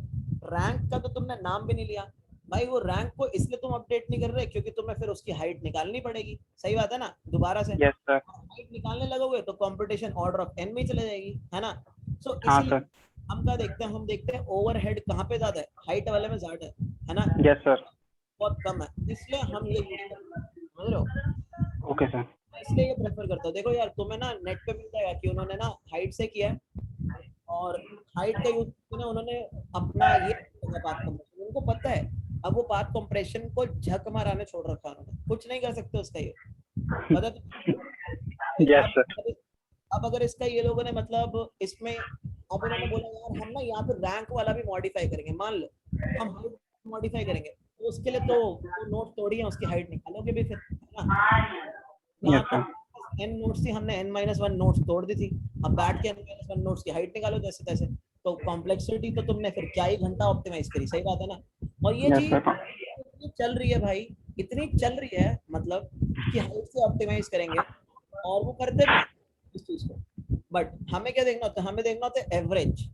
रैंक का तो तुमने नाम भी नहीं लिया भाई। वो रैंक को इसलिए तुम अपडेट नहीं कर रहे क्योंकि तुम्हें फिर उसकी हाइट निकालनी पड़ेगी, सही बात है ना? दोबारा से
यस सर।
हाइट निकालने लगोगे तो कंपटीशन ऑर्डर ऑफ n में चले जाएगी, है ना? सो
हाँ
इसीलिए
सर।
हम क्या देखते हैं, हम देखते हैं ओवरहेड कहाँ पे ज्यादा है, हाइट वाले में ज्यादा है ना?
Yes sir.
बहुत कम है, इसलिए हम ये यूज करते हैं, समझ रहे हो?
Okay sir.
इसलिए ये प्रेफर करता हूँ। देखो यार तुम्हें ना नेट पे मिल जाएगा कि उन्होंने ना हाइट से किया है, और हाइट का यूज ना उन्होंने अपना ये पाथ कंप्रेशन, उनको पता है। अब वो पाथ कंप्रेशन को झक माराने छोड़ रखा है उन्होंने, कुछ नहीं कर सकते उसका ये, पता तो
यस सर।
अब अगर इसका ये लोगों ने मतलब इसमें, अब उन्होंने बोला यार हम ना यहाँ पे रैंक वाला भी मॉडिफाई करेंगे, मान लो हम हाइट मॉडिफाई करेंगे, तो उसके लिए तो नोट तोड़ी है उसकी हाइट निकालोगे भी फिर, है ना? यहाँ
यस
तो
सर।
n नोट्स थी, हमने n-1 नोट्स तोड़ दी थी, अब बैठ के n-1 नोट्स की हाइट निकालो जैसे तैसे, तो कॉम्प्लेक्सिटी तो तुमने फिर क्या ही घंटा ऑप्टिमाइज करी, सही बात है ना? और ये
यस
चीज
सर।
इतनी चल रही है भाई, इतनी चल रही है मतलब कि हाइट से ऑप्टिमाइज करेंगे, और वो करते भी हैं इस चीज को। बट हमें क्या देखना होता है, हमें देखना होता है एवरेज।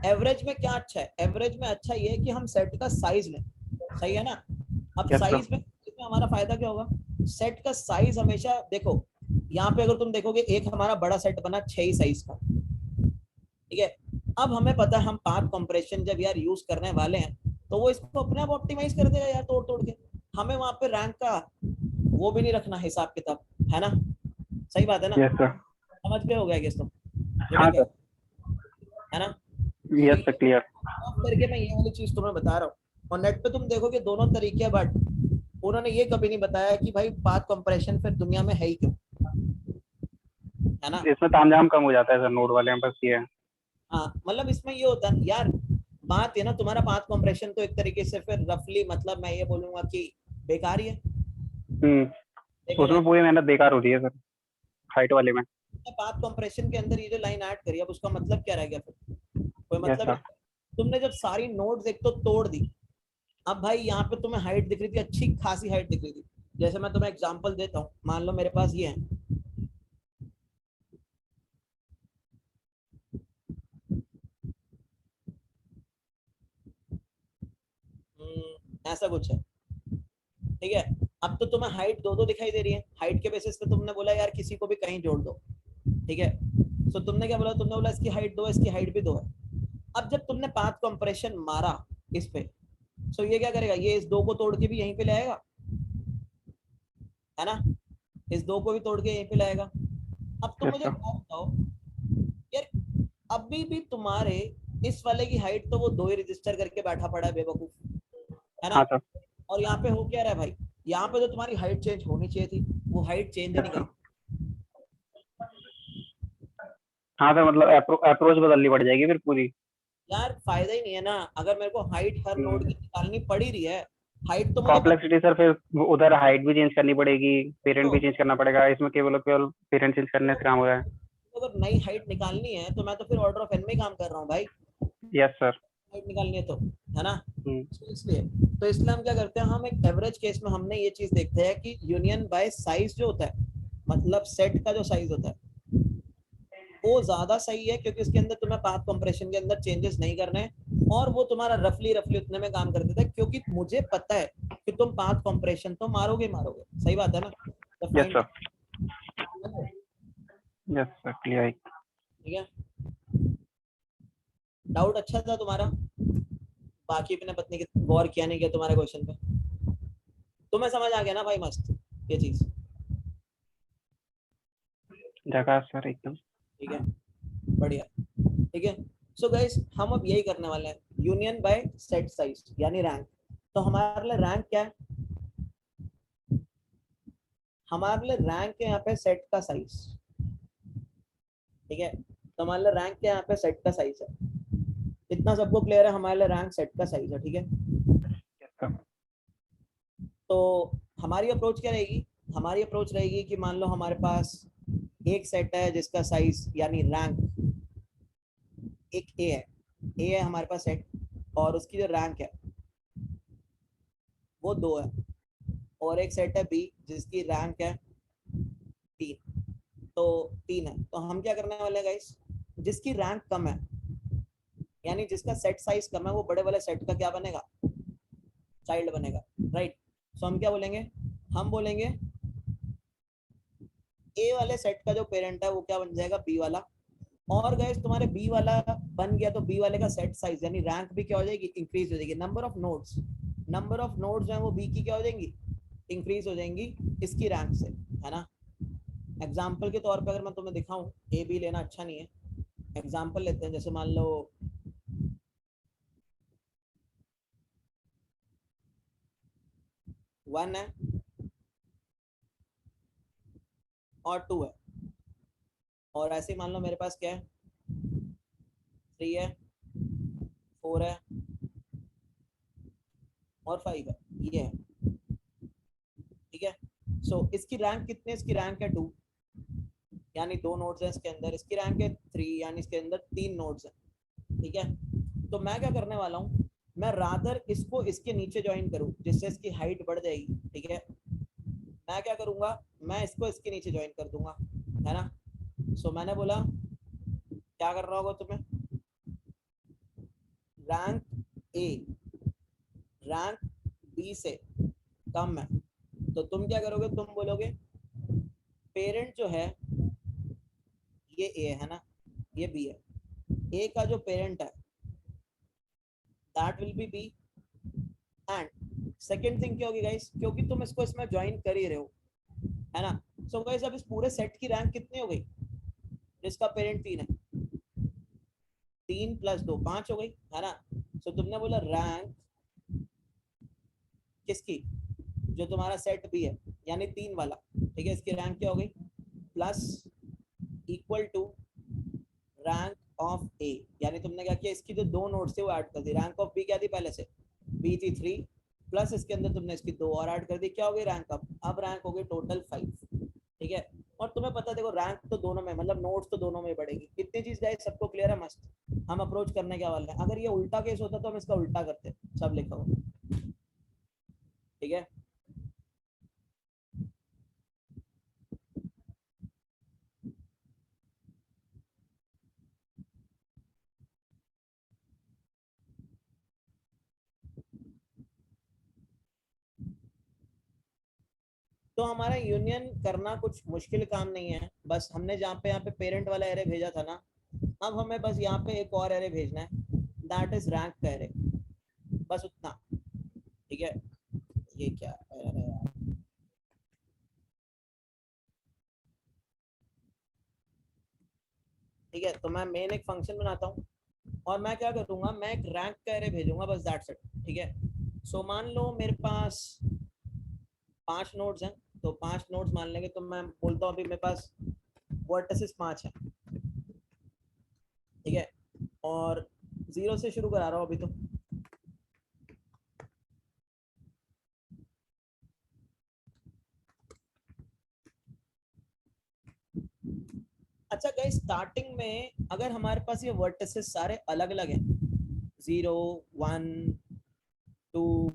एवरेज में क्या अच्छा है, एवरेज में अच्छा ये है कि हम सेट का साइज लें, सही है ना? अब
यस सर।
साइज में इसमें हमारा फायदा क्या होगा, सेट का साइज हमेशा देखो, यहाँ पे अगर तुम देखोगे एक हमारा बड़ा सेट बना 6 ही साइज का, ठीक है? अब हमें पता है हम पाथ कंप्रेशन जब यार यूज करने वाले हैं तो वो इसको अपने आप ऑप्टिमाइज कर देगा यार, तोड़ तोड़ के, हमें वहां पे रैंक का वो भी नहीं रखना हिसाब किताब, है ना? सही बात है ना?
Yes sir.
समझ पे हो गया कि तुम जो मैं
हाँ
कह
सर।
रहा हूं, है ना? तो
यस सर,
ये
क्लियर।
ऑफ करके मैं ये वाली चीज तुम्हें बता रहा हूँ। और नेट पे तुम देखोगे दोनों तरीके हैं, बट उन्होंने ये कभी नहीं बताया कि भाई पाथ कंप्रेशन फिर दुनिया में है ही क्यों, है ना?
इसमें तामझाम कम हो जाता है सर नोड वाले में, बस ये है।
हाँ मतलब इसमें ये होता है यार, बात है ना, तुम्हारा पाथ कंप्रेशन तो एक तरीके से फिर रफली मतलब मैं ये बोलूंगा कि बेकार ही है, देखा जाए
उसमें पूरी मेहनत बेकार हो रही है सर, हाइट वाले में।
तो। पाथ कंप्रेशन के अंदर ये जो लाइन ऐड करी, अब उसका मतलब क्या रह गया फिर? कोई
यस
मतलब ही
सर।
नहीं। तुमने जब सारी नोड्स एक तो तोड़ दी, अब भाई यहाँ पे तुम्हें हाइट दिख रही थी, अच्छी खासी हाइट दिख रही थी। जैसे मैं तुम्हें एग्जांपल देता हूँ, मान लो मेरे पास ये है, ऐसा कुछ है, ठीक है? अब तो तुम्हें हाइट दो दो दिखाई दे रही है, हाइट के बेसिस पे तुमने बोला यार किसी को भी कहीं जोड़ दो, ठीक है? तो तुमने क्या बोला, तुमने बोला इसकी हाइट दो, इसकी हाइट भी दो है। अब जब तुमने पाथ कंप्रेशन मारा इस पे, तो ये क्या करेगा, ये इस दो को तोड़ के भी यहीं पे लाएगा, है ना? इस दो को भी तोड़ के यहीं पे लाएगा। अब तुम
यस
मुझे
सर।
बताओ यार, अभी भी तुम्हारे इस वाले की हाइट तो वो दो ही रजिस्टर करके बैठा पड़ा है बेवकूफ, है ना?
हाँ सर।
और यहाँ पे हो क्या रहा है भाई, यहाँ पे तो तुम्हारी हाइट चेंज होनी चाहिए थी, वो हाइट चेंज
यस
नहीं
सर।
करी।
हाँ सर, मतलब अप्रोच बदलनी पड़ जाएगी फिर पूरी।
यार फायदा ही नहीं है ना, अगर मेरे को हाइट हर नोड की निकालनी पड़ ही रही है, हाइट तो मुझे
कॉम्प्लेक्सिटी सर, फिर उधर हाइट भी चेंज करनी पड़ेगी, पेरेंट
तो,
भी चेंज करना पड़ेगा, इसमें केवल केवल पेरेंट चेंज करने से काम हो रहा है।
तो अगर नई हाइट निकालनी है तो मैं तो फिर ऑर्डर ऑफ एन में ही काम कर रहा हूँ भाई,
यस सर।
हाइट निकालनी है तो, है ना? इसलिए तो इसलिए हम क्या करते हैं, हम एक एवरेज केस में हमने ये चीज देखते हैं कि यूनियन बाय साइज जो होता है, मतलब सेट का जो साइज होता है वो ज्यादा सही है, क्योंकि उसके अंदर तुम्हें पाथ कंप्रेशन के अंदर चेंजेस नहीं करने हैं, और वो तुम्हारा रफली रफली उतने में काम कर देता है, क्योंकि मुझे पता है कि तुम पाथ कंप्रेशन तो मारोगे मारोगे, सही बात है ना? तो
yes
fine,
sir. Yes sir, clear.
ठीक है? डाउट अच्छा था तुम्हारा? बाकी अपने पत्नी की गौर किया नहीं किया तुम्हारे क्वेश्चन पे? तुम्हें समझ आ गया ना भाई, मस्त ये चीज,
जगह सर एकदम।
ठीक है? बढ़िया, ठीक है। सो गाइस हम अब यही करने वाले हैं, यूनियन बाय सेट साइज यानी रैंक। तो हमारे लिए रैंक क्या है? हमारे लिए रैंक है यहाँ पे सेट का साइज, ठीक है? तो हमारे लिए रैंक क्या है यहाँ पे, सेट का साइज है। इतना सबको क्लियर है, हमारे लिए रैंक सेट का साइज है, ठीक है?
Yes sir.
तो हमारी अप्रोच क्या रहेगी? हमारी अप्रोच रहेगी कि मान लो हमारे पास एक सेट है जिसका साइज यानी रैंक एक ए है, ए है हमारे पास सेट, और उसकी जो रैंक है वो दो है, और एक सेट है बी जिसकी रैंक है तीन, तो तीन है। तो हम क्या करने वाले हैं गाइस, जिसकी रैंक कम है यानी जिसका सेट साइज कम है, वो बड़े वाले सेट का क्या बनेगा, चाइल्ड बनेगा, राइट? सो हम क्या बोलेंगे, हम बोलेंगे ए वाले सेट का जो पेरेंट है वो क्या बन जाएगा, बी वाला। और गाइस तुम्हारे बी वाला बन गया तो बी वाले का सेट साइज यानी रैंक भी क्या हो जाएगी, इंक्रीज हो जाएगी। Number of nodes, number of nodes जो है वो बी की क्या हो जाएंगी, इंक्रीज हो जाएंगी इसकी रैंक से, है ना? एग्जाम्पल के तौर पे अगर मैं तुम्हें दिखाऊं, ए बी लेना अच्छा नहीं है, एग्जाम्पल लेते हैं, जैसे मान लो 1 है और 2 है, और ऐसे ही मान लो मेरे पास क्या है, 3 है, 4 है और 5 है, ये है, ठीक है? सो इसकी रैंक कितनी है, इसकी रैंक है 2 यानी दो नोड्स हैं इसके अंदर, इसकी रैंक है 3 यानी इसके अंदर तीन नोड्स हैं, ठीक है? तो मैं क्या करने वाला हूँ, मैं रादर इसको इसके नीचे ज्वाइन करूँ जिससे इसकी हाइट बढ़ जाएगी, ठीक है? मैं क्या करूंगा, मैं इसको इसके नीचे ज्वाइन कर दूंगा, है ना? सो मैंने बोला क्या कर रहा होगा तुम्हें, रैंक ए रैंक बी से कम है, तो तुम क्या करोगे, तुम बोलोगे पेरेंट जो है ये ए है ना, ये बी है, ए का जो पेरेंट है that will be B, and second thing क्या होगी गाइस, क्योंकि तुम इसको इसमें ज्वाइन कर ही रहे हो, है ना। सो गाइस अब इस पूरे सेट की रैंक कितनी हो गई, जिसका पेरेंट 3 है, 3 + 2 5 हो गई, है ना। सो तुमने बोला रैंक किसकी, जो तुम्हारा सेट बी है यानी 3 वाला, ठीक है, इसकी रैंक क्या हो गई, plus equal to rank of A, यानी तुमने क्या किया, इसकी जो 2 नोट्स थे वो ऐड कर दी। रैंक ऑफ बी क्या थी पहले से, बी थी 3 प्लस इसके अंदर तुमने इसकी 2 और ऐड कर दी, क्या हो गई रैंक, अब रैंक हो गई टोटल 5, ठीक है। और तुम्हें पता देखो रैंक तो दोनों में, मतलब नोट्स तो दोनों में बढ़ेगी। कितनी चीज गाइस सबको क्लियर है, मस्त। हम अप्रोच करने क्या वाले हैं, अगर ये उल्टा केस होता तो हम इसका उल्टा करते, सब लिखा हुआ, ठीक है। तो हमारा यूनियन करना कुछ मुश्किल काम नहीं है, बस हमने जहाँ पे यहाँ पे पेरेंट वाला एरे भेजा था ना, अब हमें बस यहाँ पे एक और एरे भेजना है, दैट इज रैंक का एरे, बस उतना, ठीक है। ये क्या एरे है यार, ठीक है। तो मैं मेन एक फंक्शन बनाता हूँ और मैं क्या करूँगा, मैं एक रैंक का एरे भेजूंगा, बस दैट्स इट, ठीक है। सो मान लो मेरे पास 5 नोड्स हैं, तो 5 नोड्स मान लेंगे, तो मैं बोलता हूँ अभी मेरे पास वर्टिसेस 5 है, ठीक है, और 0 से शुरू करा रहा हूँ अभी तो। अच्छा गाइस, स्टार्टिंग में अगर हमारे पास ये वर्टिसेस सारे अलग अलग हैं, 0 1 2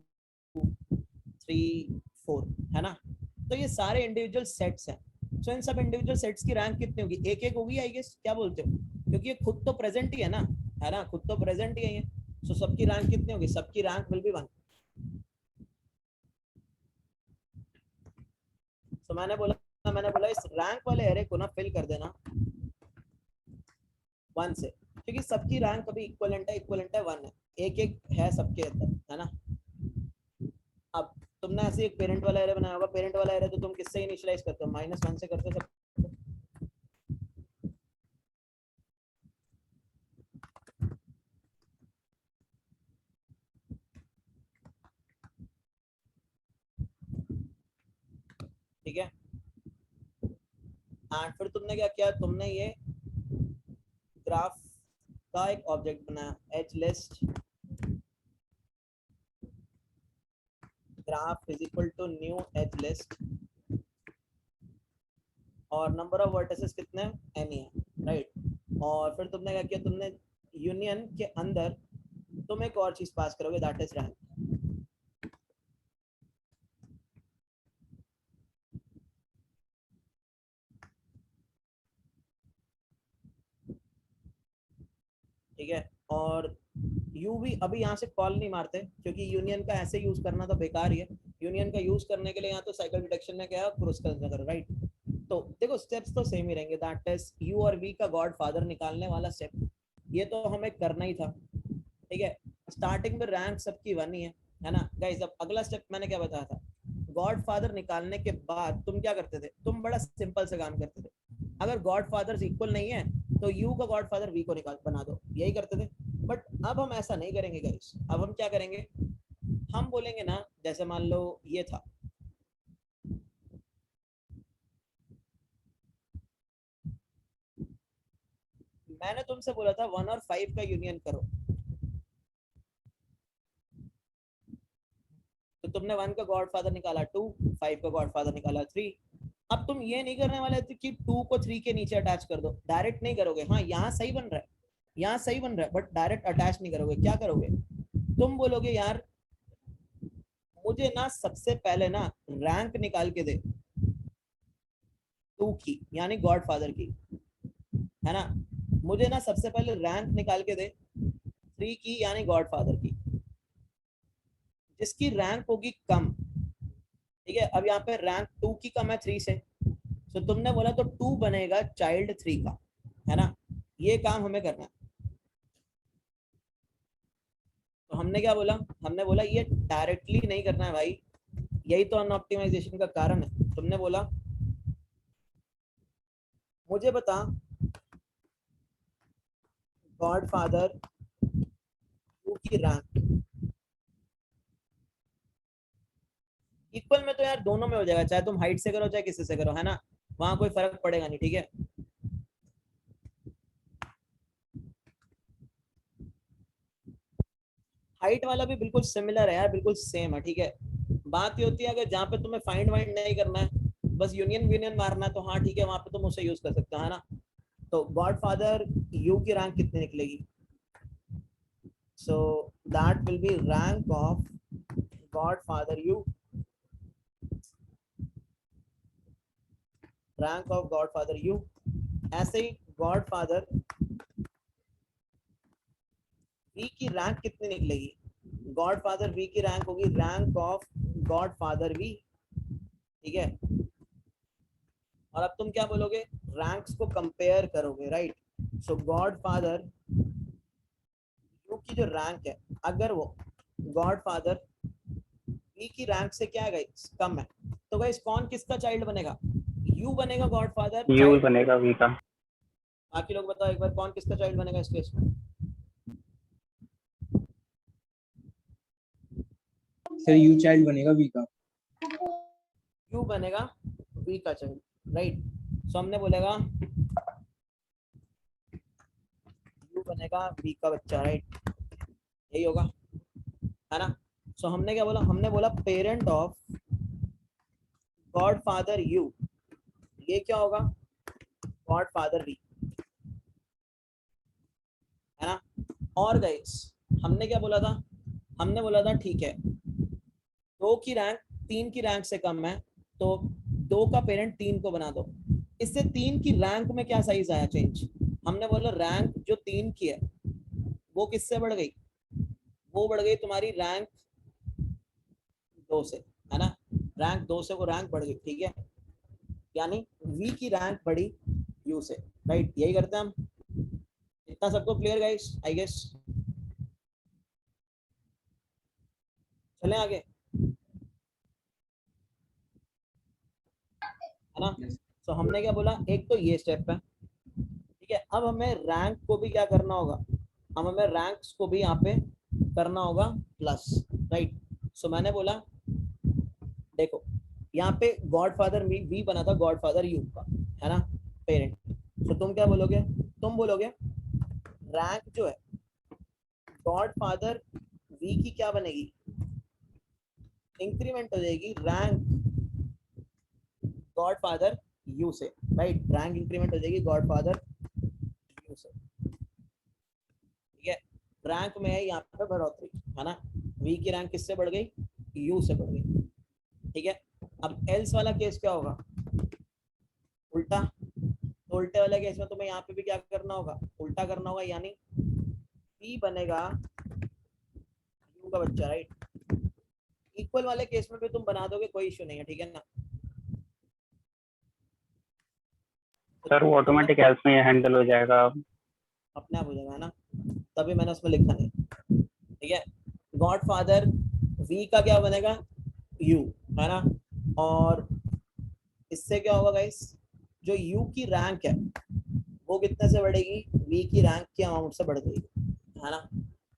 3 4, है ना, तो ये सारे इंडिविजुअल सेट्स हैं। सो इन सब इंडिविजुअल सेट्स की रैंक कितनी होगी, एक एक होगी आई गेस, क्या बोलते हो, क्योंकि ये खुद तो प्रेजेंट ही है ना, खुद तो प्रेजेंट ही है ये। सो सबकी रैंक कितनी होगी, सबकी रैंक विल बी 1। सो मैंने बोला इस रैंक वाले एरे को ना फिल कर देना 1 से, क्योंकि सबकी रैंक अभी इक्वलेंट है 1 है, एक एक है सबके अंदर, है ना। अब तुमने ऐसे एक पेरेंट वाला एरे बनाया होगा, पेरेंट वाला एरे तो तुम किससे इनिशियलाइज करते हो, -1 से करते हो सब, ठीक है। एंड फिर तुमने क्या किया, तुमने ये ग्राफ का एक ऑब्जेक्ट बनाया, edge list graph is equal to new edge list, और नंबर ऑफ वर्टिसेस कितने n ही है, राइट। और फिर तुमने क्या किया, तुमने यूनियन के अंदर तुम एक और चीज पास करोगे, दैट इज रैंक, ठीक है। और यू भी अभी यहाँ से कॉल नहीं मारते, क्योंकि यूनियन का ऐसे यूज करना तो बेकार ही है। यूनियन का यूज करने के लिए यहाँ तो साइकिल डिटेक्शन में क्या क्रॉस करो, राइट। तो देखो स्टेप्स तो सेम ही रहेंगे, दैट इज यू और वी का गॉड फादर निकालने वाला स्टेप, ये तो हमें करना ही था, ठीक है। स्टार्टिंग में रैंक सबकी 1 ही है ना गाइस। अब अगला स्टेप मैंने क्या बताया था, गॉड फादर निकालने के बाद तुम क्या करते थे, तुम बड़ा सिंपल से काम करते थे, अगर गॉड फादर्स इक्वल नहीं है तो यू का गॉड फादर वी को निकाल बना दो, यही करते थे। बट अब हम ऐसा नहीं करेंगे गाइस, अब हम क्या करेंगे, हम बोलेंगे ना, जैसे मान लो ये था, मैंने तुमसे बोला था 1 और 5 का यूनियन करो, तो तुमने 1 का गॉड फादर निकाला 2, 5 का गॉड फादर निकाला 3। अब तुम ये नहीं करने वाले थे कि 2 को 3 के नीचे अटैच कर दो, डायरेक्ट नहीं करोगे, हाँ यहाँ सही बन रहा है, यहाँ सही बन रहा है, बट डायरेक्ट अटैच नहीं करोगे। क्या करोगे, तुम बोलोगे यार मुझे ना सबसे पहले ना रैंक निकाल के दे 2 की, यानी गॉड फादर की, है ना, मुझे ना सबसे पहले रैंक निकाल के दे 3 की, यानी गॉड फादर की, जिसकी रैंक होगी कम, ठीक है। अब यहाँ पे रैंक 2 की कम है 3 से, तो तुमने बोला तो 2 बनेगा चाइल्ड 3 का, है ना, ये काम हमें करना है। तो हमने क्या बोला, हमने बोला ये डायरेक्टली नहीं करना है भाई, यही तो अनऑप्टिमाइजेशन का कारण है। तुमने बोला मुझे बता गॉडफादर यू की रैंक। इक्वल में तो यार दोनों में हो जाएगा, चाहे तुम हाइट से करो चाहे किसी से करो, है ना, वहां कोई फर्क पड़ेगा नहीं, ठीक है। हाइट वाला भी बिल्कुल सिमिलर है यार, बिल्कुल सेम है, ठीक है। बात ये होती है अगर जहाँ पे तुम्हें फाइंड वाइंड नहीं करना है, बस यूनियन यूनियन मारना है, तो हाँ ठीक है, वहां पे तुम उसे यूज कर सकते हो, है ना। तो गॉडफादर यू की रैंक कितनी निकलेगी, so that will B rank of godfather you, rank of godfather you. ऐसे ही गॉडफादर वी की रैंक कितनी निकलेगी, गॉडफादर वी की रैंक होगी रैंक ऑफ गॉडफादर वी, ठीक है। और अब तुम क्या बोलोगे, रैंक्स को कंपेयर करोगे, राइट। सो गॉडफादर यू की जो रैंक है, अगर वो गॉडफादर वी की रैंक से क्या है गाइस, कम है, तो गाइस कौन किसका चाइल्ड बनेगा, यू बनेगा गॉडफादर
यू
चाइल्ड।
बनेगा वी का।
बाकी लोग बताओ एक बार कौन किसका चाइल्ड बनेगा इस केस में।
सर यू चाइल्ड बनेगा वी का।
यू बनेगा वी का चाइल्ड, राइट। सो हमने बोलेगा यू बनेगा वी का बच्चा, राइट, यही होगा, है ना। सो हमने क्या बोला, हमने बोला पेरेंट ऑफ गॉडफादर यू, ये क्या होगा, गॉडफादर वी, है ना। और गाइस हमने क्या बोला था, हमने बोला था ठीक है, दो की रैंक तीन की रैंक से कम है, तो दो का पेरेंट तीन को बना दो। इससे तीन की रैंक में क्या साइज आया चेंज, हमने बोला रैंक जो तीन की है वो किससे बढ़ गई, वो बढ़ गई तुम्हारी रैंक दो से, है ना, रैंक दो से वो रैंक बढ़ गई, ठीक है। यानी वी की रैंक बढ़ी यू से, राइट, यही करते हैं हम। इतना सबको क्लियर गाइस, आई गेस। चलें आगे, है ना। तो हमने क्या बोला, एक तो ये स्टेप है, ठीक है। अब हमें रैंक को भी क्या करना होगा, अब हमें रैंक्स को भी यहाँ पे करना होगा प्लस, राइट। सो मैंने बोला देखो यहाँ पे गॉडफादर वी बना था गॉडफादर यू का, है ना, पेरेंट। तो तुम क्या बोलोगे, तुम बोलोगे रैंक जो है गॉडफादर वी की क्या बनेगी, इंक्रीमेंट हो जाएगी रैंक गॉडफादर यू से, राइट, रैंक इंक्रीमेंट हो जाएगी गॉडफादर यू से, ठीक है। रैंक में है यहाँ पे बढ़ोतरी, है ना, वी की रैंक किससे बढ़ गई, यू से बढ़ गई, ठीक है। अब एल्स वाला केस क्या होगा, उल्टा, तो उल्टे वाले केस में तुम्हें यहाँ पे भी क्या करना होगा, उल्टा करना होगा, यानी पी बनेगा यू का बच्चा, राइट। इक्वल वाले केस में भी तुम बना दोगे, कोई इश्यू नहीं है, ठीक है ना। तो
सर वो
तुमने
ऑटोमेटिक एल्स में हैंडल हो जाएगा।
अपने आप हो जाएगा, है ना, तभी मैंने उसमें लिखा नहीं, ठीक है। गॉडफादर वी का क्या बनेगा, यू, है ना। और इससे क्या होगा गाइस, जो यू की रैंक है वो कितने से बढ़ेगी, वी की रैंक की अमाउंट से बढ़ जाएगी, है ना।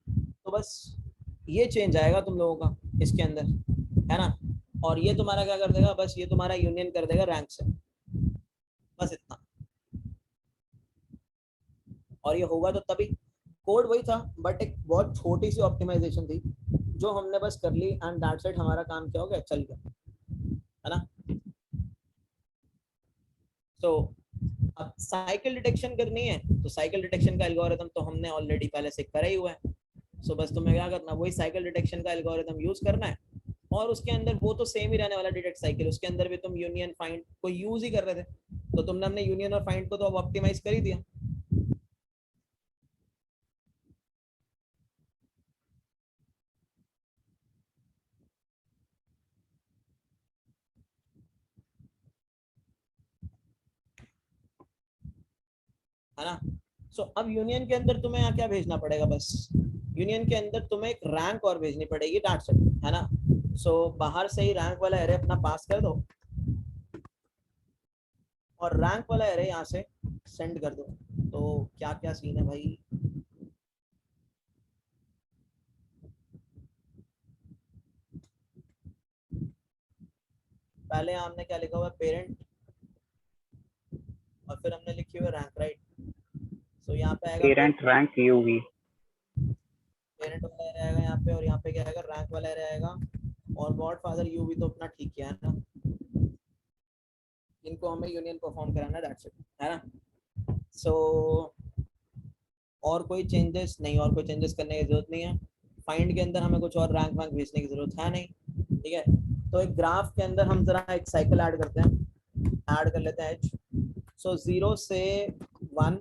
तो बस ये चेंज आएगा तुम लोगों का इसके अंदर, है ना। और ये तुम्हारा क्या कर देगा, बस ये तुम्हारा यूनियन कर देगा रैंक से, बस इतना। और ये होगा तो तभी, कोड वही था बट एक बहुत छोटी सी ऑप्टिमाइजेशन थी जो हमने बस कर ली, एंड दैट्स इट, हमारा काम क्या हो गया, चल गया, है ना। तो अब साइकिल डिटेक्शन करनी है, तो साइकिल डिटेक्शन का एल्गोरिथम तो हमने ऑलरेडी पहले से करा ही हुआ है। सो बस तुम्हें क्या करना, वही साइकिल डिटेक्शन का एल्गोरिथम यूज करना है, और उसके अंदर वो तो सेम ही रहने वाला डिटेक्ट साइकिल, उसके अंदर भी तुम यूनियन फाइंड को यूज ही कर रहे थे, तो तुमने हमने यूनियन और फाइंड को तो अब ऑप्टिमाइज कर ही दिया, है ना। सो अब यूनियन के अंदर तुम्हें यहाँ क्या भेजना पड़ेगा, बस यूनियन के अंदर तुम्हें एक रैंक और भेजनी पड़ेगी, दैट्स इट, है ना। सो बाहर से ही रैंक वाला एरे अपना पास कर दो और रैंक वाला एरे यहाँ से सेंड कर दो। तो क्या क्या सीन है भाई, पहले हमने क्या लिखा हुआ है, पेरेंट, और फिर हमने लिखी हुई रैंक, राइट। सो यहाँ पे आएगा
पेरेंट रैंक यूवी,
पेरेंट वाला एरे आएगा यहाँ पे, और यहाँ पे क्या आएगा, रैंक वाला एरे आएगा। और गॉड फादर यू भी तो अपना ठीक किया है ना, इनको हमें यूनियन परफॉर्म कराना, दैट्स इट, है ना। सो और कोई चेंजेस नहीं, और कोई चेंजेस करने की जरूरत नहीं है। फाइंड के अंदर हमें कुछ और रैंक वैंक भेजने की जरूरत है नहीं, ठीक है। तो एक ग्राफ के अंदर हम जरा एक साइकिल ऐड करते हैं, ऐड कर लेते हैं एच। सो 0 से 1,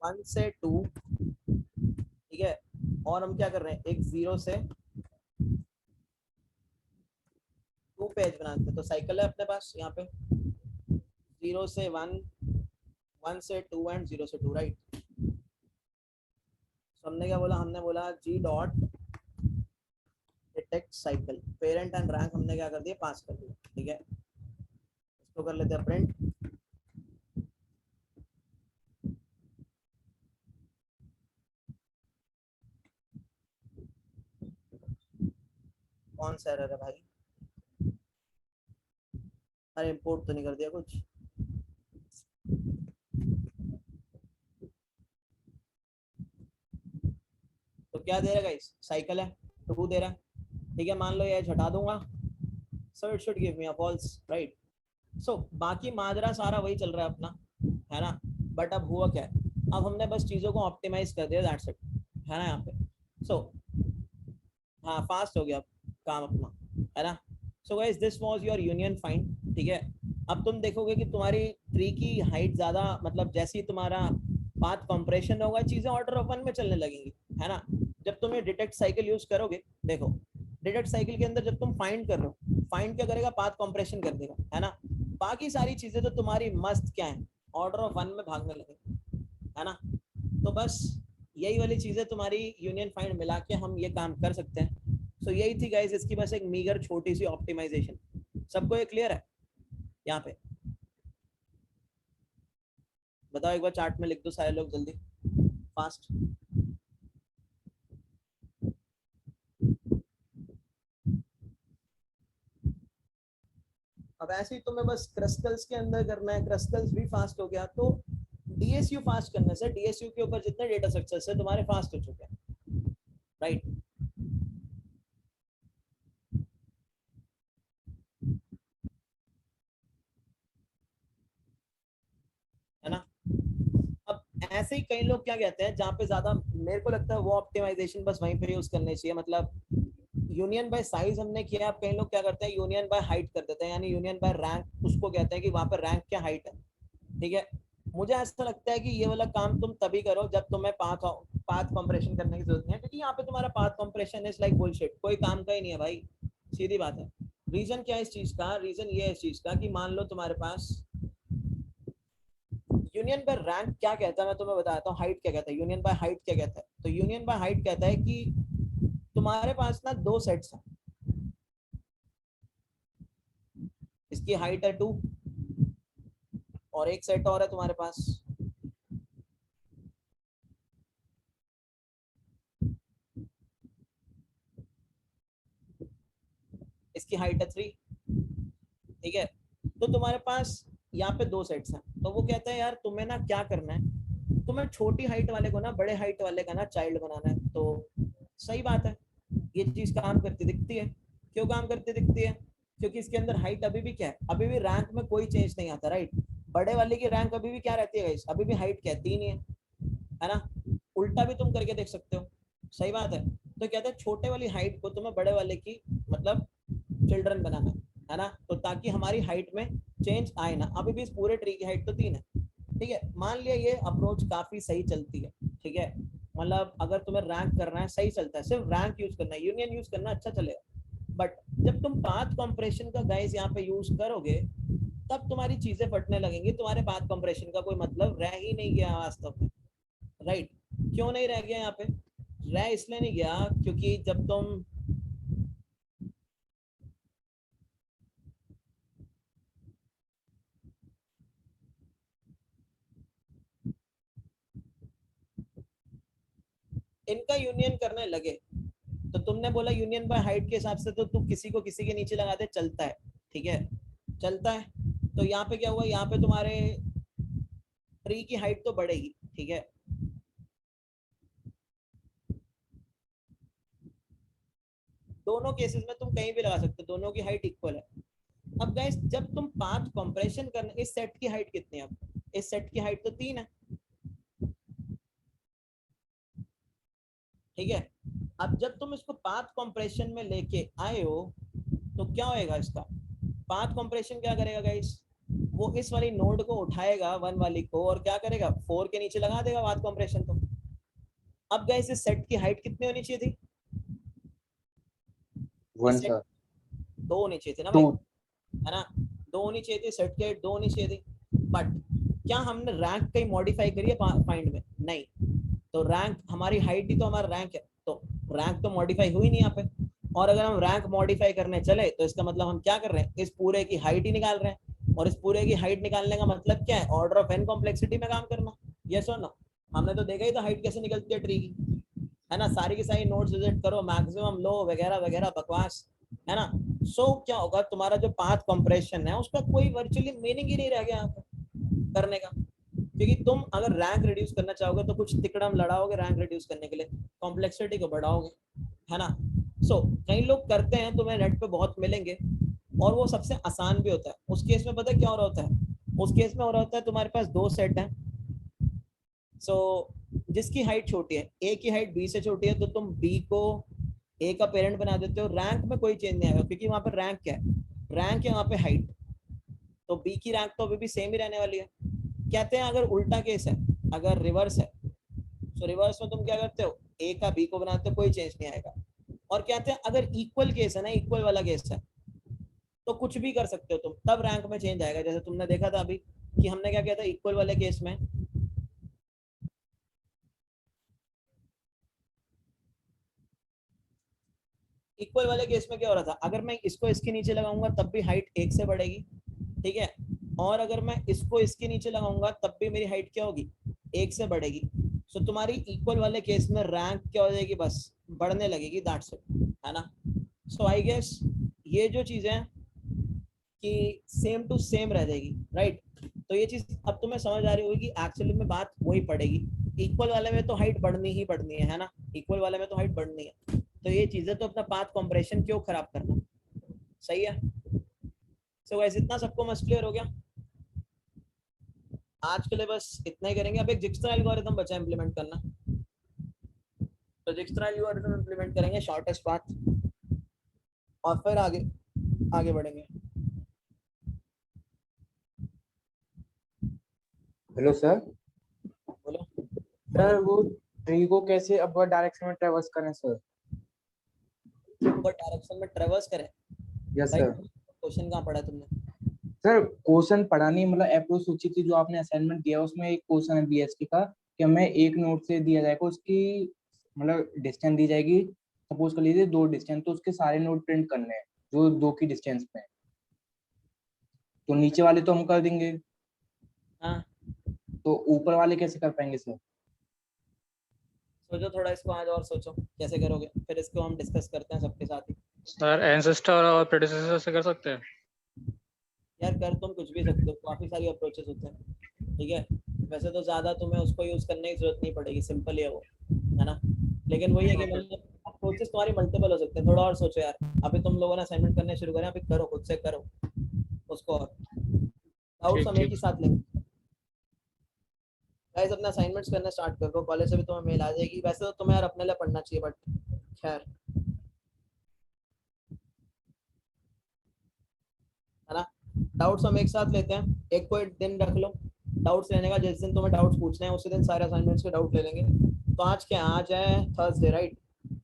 1 से 2, ठीक है। और हम क्या कर रहे हैं, एक 0 से 2 पेज बनाते हैं। तो साइकिल है अपने पास यहाँ पे 0 से 1, 1 से 2 एंड 0 से 2, राइट। तो हमने क्या बोला, हमने बोला G dot detect cycle, parent and rank हमने क्या कर दिया, पास कर दिया, ठीक है। इसको कर लेते हैं प्रिंट, कौन सा एरर है भाई, अरे इंपोर्ट तो नहीं कर दिया कुछ, तो क्या दे रहा है गाइस, साइकिल है तो वो दे रहा है, ठीक है। मान लो ये हटा दूंगा, so it should give me a false, right. So बाकी माजरा सारा वही चल रहा है अपना, है ना। बट अब हुआ क्या है, अब हमने बस चीजों को ऑप्टिमाइज कर दिया, दैट्स इट, है ना यहाँ पे। सो हाँ फास्ट हो गया काम अपना, है ना। So guys this was your union find, ठीक है। अब तुम देखोगे कि तुम्हारी ट्री की हाइट ज्यादा, मतलब जैसे ही तुम्हारा पाथ कंप्रेशन होगा चीजें ऑर्डर ऑफ 1 में चलने लगेंगी, है ना। जब तुम ये डिटेक्ट साइकिल यूज करोगे, देखो डिटेक्ट साइकिल के अंदर जब तुम फाइंड कर रहे हो, फाइंड क्या करेगा, पाथ कंप्रेशन कर देगा, है ना। बाकी सारी चीजें तो तुम्हारी मस्त क्या है, ऑर्डर ऑफ 1 में भागने लगेगी, है ना। तो बस यही वाली चीजें तुम्हारी यूनियन फाइंड मिला के हम ये काम कर सकते हैं। सो यही थी गाइस इसकी बस एक मीगर छोटी सी ऑप्टिमाइजेशन। सबको ये क्लियर है यहाँ पे, बताओ एक बार चार्ट में लिख दो सारे लोग जल्दी फास्ट। अब ऐसे ही तुम्हें बस क्रिस्टल्स के अंदर करना है, क्रिस्टल्स भी फास्ट हो गया, तो डीएसयू फास्ट करने से डीएसयू के ऊपर जितने डेटा स्ट्रक्चर्स है तुम्हारे फास्ट हो चुके हैं, राइट। है ना। अब ऐसे ही कई लोग क्या कहते हैं, जहाँ पे ज्यादा मेरे को लगता है वो ऑप्टिमाइजेशन बस वहीं पे यूज करनी चाहिए, मतलब यूनियन बाय साइज हमने किया। अब कई लोग क्या करते हैं, यूनियन बाय हाइट कर देते हैं, यानी यूनियन बाय रैंक उसको कहते हैं कि वहां पर रैंक क्या हाइट है, ठीक है। मुझे ऐसा लगता है कि ये वाला काम तुम तभी करो जब तुम्हें पाथ पाथ कंप्रेशन करने की जरूरत नहीं है, क्योंकि यहाँ पे तुम्हारा path compression is like bullshit, कोई काम का ही नहीं है भाई, सीधी बात है। रीजन क्या है इस चीज का, रीजन ये है इस चीज का कि मान लो तुम्हारे पास यूनियन बाय रैंक क्या कहता है, मैं तुम्हें बताता हूँ। हाइट क्या कहता है, यूनियन बाय हाइट क्या कहता है, तो यूनियन बाय हाइट कहता है कि तुम्हारे पास ना 2 सेट्स हैं, इसकी हाइट है 2 और एक सेट और है तुम्हारे पास, इसकी हाइट है 3, ठीक है। तो तुम्हारे पास यहाँ पे 2 सेट्स हैं, तो वो कहता है यार तुम्हें ना क्या करना है, तुम्हें छोटी हाइट वाले को ना बड़े हाइट वाले का ना चाइल्ड बनाना है। तो सही बात है, ये चीज काम करती दिखती है। क्यों काम करती दिखती है, क्योंकि इसके अंदर हाइट अभी भी क्या है, अभी भी रैंक में कोई चेंज नहीं आता, राइट। बड़े वाले की रैंक अभी भी क्या रहती है गाइस, अभी भी हाइट कहती ही नहीं है ना। उल्टा भी तुम करके देख सकते हो, सही बात है। तो कहते हैं छोटे वाली हाइट को तुम्हें बड़े वाले की मतलब चिल्ड्रन बनाना है ना, तो ताकि हमारी हाइट में चेंज आए ना। अभी भी इस पूरे ट्री की हाइट तो 3 है, ठीक है। मान लिया ये अप्रोच काफी सही चलती है, ठीक है। मतलब अगर तुम्हें रैंक करना है सही चलता है, सिर्फ रैंक यूज करना है, यूनियन यूज करना अच्छा चलेगा। बट जब तुम पाथ कंप्रेशन का गाइस यहाँ पे यूज करोगे, तब तुम्हारी चीजें फटने लगेंगी, तुम्हारे पाथ कंप्रेशन का कोई मतलब रह ही नहीं गया वास्तव में, राइट? क्यों नहीं रह गया यहाँ पे? रह इसलिए नहीं गया क्योंकि जब तुम इनका यूनियन करने लगे, तो तुमने बोला यूनियन बाय हाइट के हिसाब से, तो तू किसी को किसी के नीचे लगा दे, चलता है, ठीक है, चलता है। तो यहाँ पे क्या हुआ, यहाँ पे तुम्हारे ट्री की हाइट तो बढ़ेगी, ठीक है, दोनों केसेस में तुम कहीं भी लगा सकते हो, दोनों की हाइट इक्वल है। अब गाइस जब तुम पाथ कंप्रेशन करने, इस सेट की हाइट कितनी है? अब इस सेट की हाइट तो 3 है, ठीक है। अब जब तुम इसको पाथ कंप्रेशन में लेके आए हो, तो क्या होएगा इसका? पाथ कंप्रेशन क्या करेगा गाइस, वो इस वाली नोड को उठाएगा 1 वाली को, और क्या करेगा, 4 के नीचे लगा देगा पाथ कंप्रेशन। तो अब गाइस इस सेट की हाइट कितनी होनी चाहिए थी?
वन
इस सेट
सर
2 होनी चाहिए थी ना
2
भाई, है ना? 2 होनी चाहिए थी, सेट की हाइट 2 होनी चाहिए थी। बट क्या हमने रैंक कहीं मॉडिफाई करी है फाइंड में? नहीं। तो रैंक हमारी हाइट ही तो हमारा रैंक है, तो रैंक तो मॉडिफाई हुई नहीं यहाँ पे। और अगर हम रैंक मॉडिफाई करने चले तो इसका मतलब हम क्या कर रहे हैं, इस पूरे की हाइट ही निकाल रहे हैं। और इस पूरे की हाइट निकालने का मतलब क्या है, ऑर्डर ऑफ एन कॉम्प्लेक्सिटी में काम करना। यस और नो? हमने तो देखा ही था हाइट कैसे निकलती है ट्री की, है ना? सारी की सारी नोट्स विजिट करो, मैक्सिमम लो वगैरह वगैरह बकवास, है ना? सो क्या होगा, तुम्हारा जो पाथ कंप्रेशन है उसका कोई वर्चुअली मीनिंग ही नहीं रह गया यहाँ पे करने का। क्योंकि तुम अगर रैंक रिड्यूस करना चाहोगे तो कुछ तिकड़म लड़ाओगे रैंक रिड्यूस करने के लिए, कॉम्प्लेक्सिटी को बढ़ाओगे, है ना? सो कई लोग करते हैं, तुम्हें नेट पे बहुत मिलेंगे, और वो सबसे आसान भी होता है। उस केस में पता है क्या हो रहा होता है? उस केस में हो रहा होता है, तुम्हारे पास 2 सेट हैं, सो जिसकी हाइट छोटी है, ए की हाइट बी से छोटी है, तो तुम बी को ए का पेरेंट बना देते हो, रैंक में कोई चेंज नहीं आएगा, क्योंकि वहां पर रैंक क्या है, रैंक है वहां पे हाइट, तो बी की रैंक तो अभी भी सेम ही रहने वाली है। कहते हैं अगर उल्टा केस है, अगर रिवर्स है, तो रिवर्स में तुम क्या करते हो, ए का बी को बनाते हो, कोई चेंज नहीं आएगा। और कहते हैं अगर इक्वल केस है ना, इक्वल वाला केस है, तो कुछ भी कर सकते हो तुम, तब रैंक में चेंज आएगा। जैसे तुमने देखा था अभी कि हमने क्या किया था इक्वल वाले केस में, इक्वल वाले केस में क्या हो रहा था, अगर मैं इसको इसके नीचे लगाऊंगा तब भी हाइट 1 से बढ़ेगी, ठीक है, और अगर मैं इसको इसके नीचे लगाऊंगा तब भी मेरी हाइट क्या होगी, 1 से बढ़ेगी। सो तुम्हारी इक्वल वाले केस में रैंक क्या हो जाएगी, बस बढ़ने लगेगी, दैट्स इट, है ना? सो आई गेस ये जो चीजें हैं कि सेम टू सेम रह जाएगी, राइट? तो ये चीज अब तुम्हें समझ आ रही होगी कि एक्चुअली में बात वही पड़ेगी, इक्वल वाले में तो हाइट बढ़नी ही बढ़नी है ना? इक्वल वाले में तो हाइट बढ़नी है, तो ये चीजें तो अपना पाथ कंप्रेशन क्यों खराब करना, सही है? सो गाइस इतना सबको मस्त क्लियर हो गया? आज के लिए बस इतना ही करेंगे। अब एक जिक्स्ट्रा एल्गोरिथम बचा इंप्लीमेंट करना, तो जिक्स्ट्रा एल्गोरिथम इंप्लीमेंट करेंगे शॉर्टेस्ट पाथ, और फिर आगे आगे बढ़ेंगे।
हेलो सर
बोलो।
सर वो ट्री को कैसे अपवर्ड डायरेक्शन में ट्रेवर्स करें सर?
ऊपर डायरेक्शन में ट्रेवर्स करें?
यस
भाई
सर।
क्वेश्चन कहाँ पढ़ा तुमने?
सर क्वेश्चन पढ़ा नहीं, मतलब अप्रोच सोची थी जो आपने असाइनमेंट दिया उसमें एक क्वेश्चन है बीएसटी का कि हमें एक नोट से दिया जाएगा उसकी मतलब डिस्टेंस दी जाएगी, सपोज कर लीजिए 2 डिस्टेंस, तो उसके सारे नोट प्रिंट करने हैं जो 2 की डिस्टेंस में है। तो नीचे वाले तो हम कर देंगे,
हाँ
तो ऊपर वाले कैसे कर पाएंगे सर?
सोचो थोड़ा, इसको आज और सोचो कैसे करोगे, फिर इसको हम डिस्कस करते हैं सबके साथ ही।
सर एंसेस्टर और प्रेडिसेसर से कर सकते हैं।
यार कर तुम कुछ भी सकते हो, काफी सारी अप्रोचेस होते हैं, ठीक है। वैसे तो ज्यादा तुम्हें उसको यूज करने की जरूरत नहीं पड़ेगी, सिंपल ही है वो, है ना? लेकिन वही है कि
ओके।
मतलब अप्रोचेस तुम्हारी मल्टीपल हो सकते हैं, थोड़ा और सोचो यार। अभी तुम लोगों ने असाइनमेंट करने शुरू करें, अभी करो, खुद से करो उसको, और डाउट्स
ठीक
हम एक
ठीक।
ही साथ लेंगे। गाइस अपने असाइनमेंट्स करना स्टार्ट कर दो, कॉलेज से भी तुम्हें मेल आ जाएगी। वैसे तो तुम्हें यार अपने लिए पढ़ना चाहिए, बट खैर, है ना? डाउट्स हम एक साथ लेते हैं, एक कोई दिन रख लो डाउट्स लेने का, जिस दिन तुम्हें डाउट्स पूछने हैं उसी दिन सारे असाइनमेंट्स के डाउट ले लेंगे। तो आज क्या, आज है थर्सडे, राइट?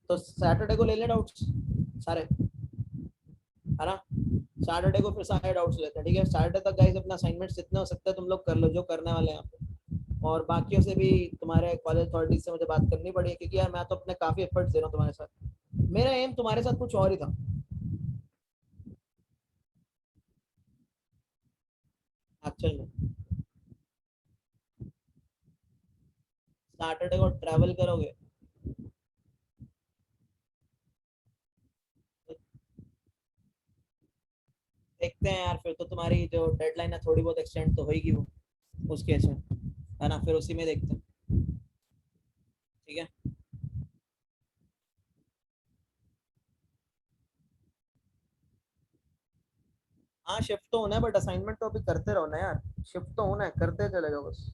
तो सैटरडे को ले लें डाउट्स सारे, है ना? सैटरडे को फिर सारे डाउट्स लेते हैं, ठीक है। सैटरडे तक गाइस अपना असाइनमेंट्स जितने हो सकते हैं तुम लोग कर लो जो करने वाले हैं यहाँ पे। और बाकियों से भी तुम्हारे कॉलेज अथॉरिटीज से मुझे बात करनी पड़ी क्योंकि यार मैं तो अपने काफी एफर्ट्स दे रहा हूँ तुम्हारे साथ। मेरा एम तुम्हारे साथ कुछ और ही था एक्चुअल में। सैटरडे को ट्रैवल करोगे तो देखते हैं यार, फिर तो तुम्हारी जो डेडलाइन है थोड़ी बहुत एक्सटेंड तो होगी वो उस केस में, है ना। फिर उसी में देखते हैं, ठीक है। हाँ शिफ्ट तो होना है बट असाइनमेंट तो अभी करते रहो ना यार। शिफ्ट तो होना है, करते चले जाओ बस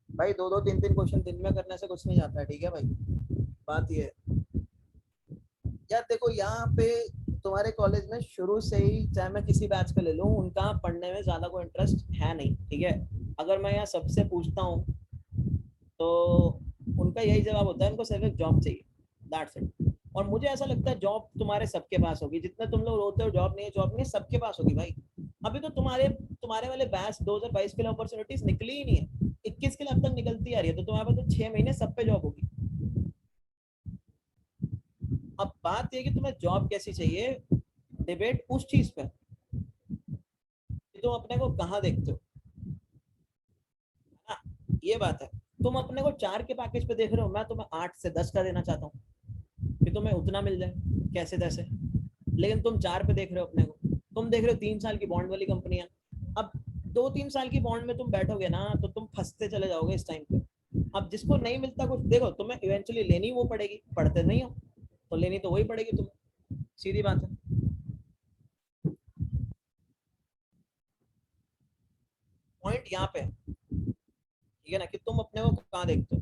भाई। दो दो तीन तीन क्वेश्चन दिन में करने से कुछ नहीं जाता है, ठीक है भाई। बात ये है यार, देखो यहाँ पे तुम्हारे कॉलेज में शुरू से ही, चाहे मैं किसी बैच का ले लूँ, उनका पढ़ने में ज्यादा कोई इंटरेस्ट है नहीं, ठीक है। अगर मैं यहाँ सबसे पूछता हूँ तो उनका यही जवाब होता है, उनको सिर्फ एक जॉब चाहिए, दैट्स इट। और मुझे ऐसा लगता है जॉब तुम्हारे सबके पास होगी, जितने तुम लोग रोते हो जॉब नहीं है जॉब नहीं है, सबके पास होगी भाई। अभी तो तुम्हारे तुम्हारे वाले बैच 2022 के लिए अपॉर्चुनिटीज निकली ही नहीं है, 21 के लिए अब तक निकलती आ रही है, तो तुम्हारे पास तो 6 महीने सब पे जॉब होगी। अब बात ये कि तुम्हें जॉब कैसी चाहिए, डिबेट उस चीज पे कि तुम अपने को कहाँ देखते हो, है ना। ये बात है। तुम अपने को 4 के पैकेज पे देख रहे हो, मैं तुम्हें 8 से 10 का देना चाहता हूँ कि तुम्हें उतना मिल जाए कैसे तैसे। लेकिन तुम 4 पे देख रहे हो अपने को, तुम देख रहे हो 3 साल की बॉन्ड वाली कंपनियां। अब 2-3 साल की बॉन्ड में तुम बैठोगे ना तो तुम फंसते चले जाओगे इस टाइम पे। अब जिसको नहीं मिलता कुछ, देखो तुम्हें इवेंचुअली लेनी वो पड़ेगी, पढ़ते नहीं हो तो लेनी तो वही पड़ेगी तुम्हें, सीधी बात है। पॉइंट यहाँ पे है, ठीक है ना, कि तुम अपने को कहाँ देखते हो।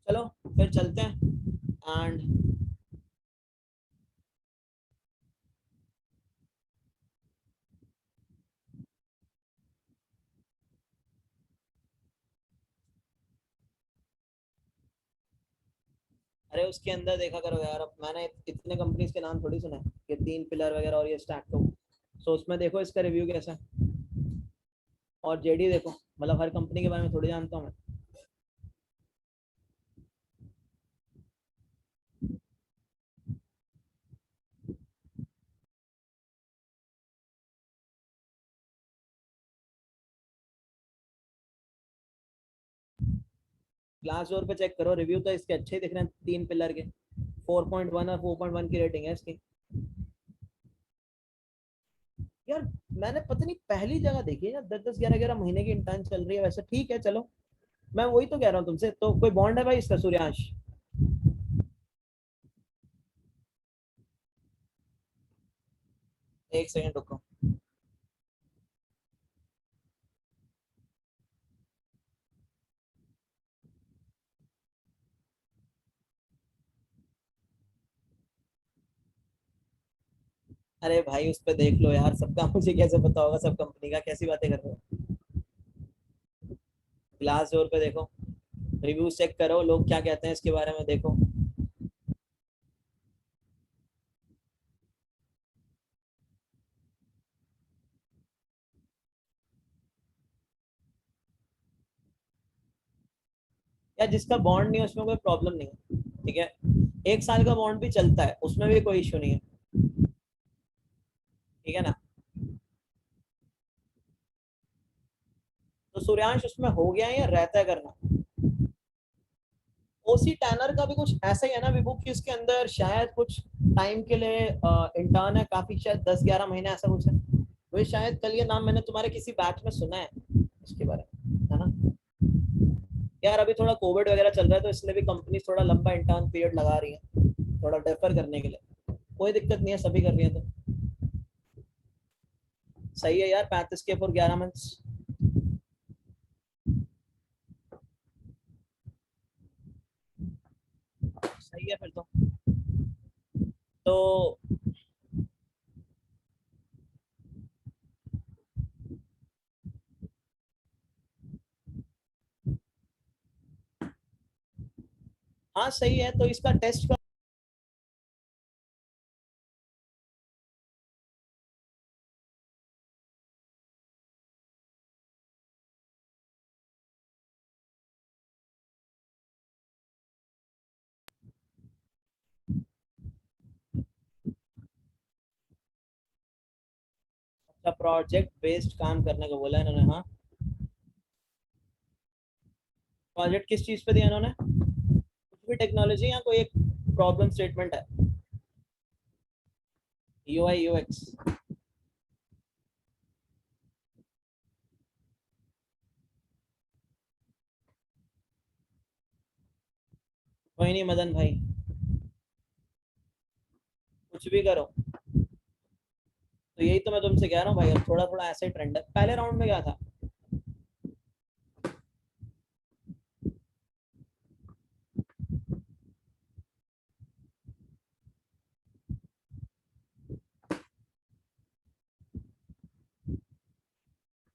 चलो फिर चलते हैं। एंड अरे उसके अंदर देखा करो यार, अब मैंने इतने कंपनीज के नाम थोड़ी सुने कि 3 पिलर वगैरह और ये स्टैक तो। सो उसमें देखो इसका रिव्यू कैसा है, और जेडी देखो, मतलब हर कंपनी के बारे में थोड़ी जानता हूँ मैं। ग्लास डोर पे चेक करो, रिव्यू तो इसके अच्छे ही दिख रहे हैं 3 पिलर के। 4.1 और 4.1 की रेटिंग है इसकी। यार मैंने पता नहीं पहली जगह देखी है यार, 10-10 11-11 महीने की इंटर्न चल रही है, वैसे ठीक है चलो। मैं वही तो कह रहा हूँ तुमसे, तो कोई बॉन्ड है भाई इसका सूर्यांश? एक सेकंड रुको। अरे भाई उस पर देख लो यार, सबका मुझे कैसे पता होगा सब कंपनी का, कैसी बातें कर रहे हो। ग्लास डोर पे देखो, रिव्यूज चेक करो, लोग क्या कहते हैं इसके बारे में देखो। या जिसका बॉन्ड नहीं है उसमें कोई प्रॉब्लम नहीं है, ठीक है। 1 साल का बॉन्ड भी चलता है, उसमें भी कोई इशू नहीं है, ठीक है ना। तो सूर्यांश उसमें हो गया है या रहता है करना? ओसी टैनर का भी कुछ ऐसा ही है ना विभू, कि उसके अंदर शायद कुछ टाइम के लिए इंटर्न है काफी, शायद 10-11 महीने ऐसा कुछ है। वही शायद कल ये नाम मैंने तुम्हारे किसी बैच में सुना है इसके बारे में, है ना। यार अभी थोड़ा कोविड वगैरह चल रहा है तो इसलिए भी कंपनी थोड़ा लंबा इंटर्न पीरियड लगा रही है, थोड़ा डेफर करने के लिए। कोई दिक्कत नहीं है, सभी कर रही है तो सही है यार। 35 के फॉर 11 मंथ्स, सही है फिर तो हाँ सही है, तो इसका टेस्ट का अच्छा प्रोजेक्ट बेस्ड काम करने को बोला इन्होंने। हाँ प्रोजेक्ट किस चीज पे दिया इन्होंने? कुछ भी टेक्नोलॉजी या कोई एक प्रॉब्लम स्टेटमेंट है? UI UX. कोई नहीं मदन भाई, कुछ भी करो। तो यही तो मैं तुमसे कह रहा हूँ भाई, अब थोड़ा थोड़ा ऐसे ही ट्रेंड है। पहले राउंड में क्या था?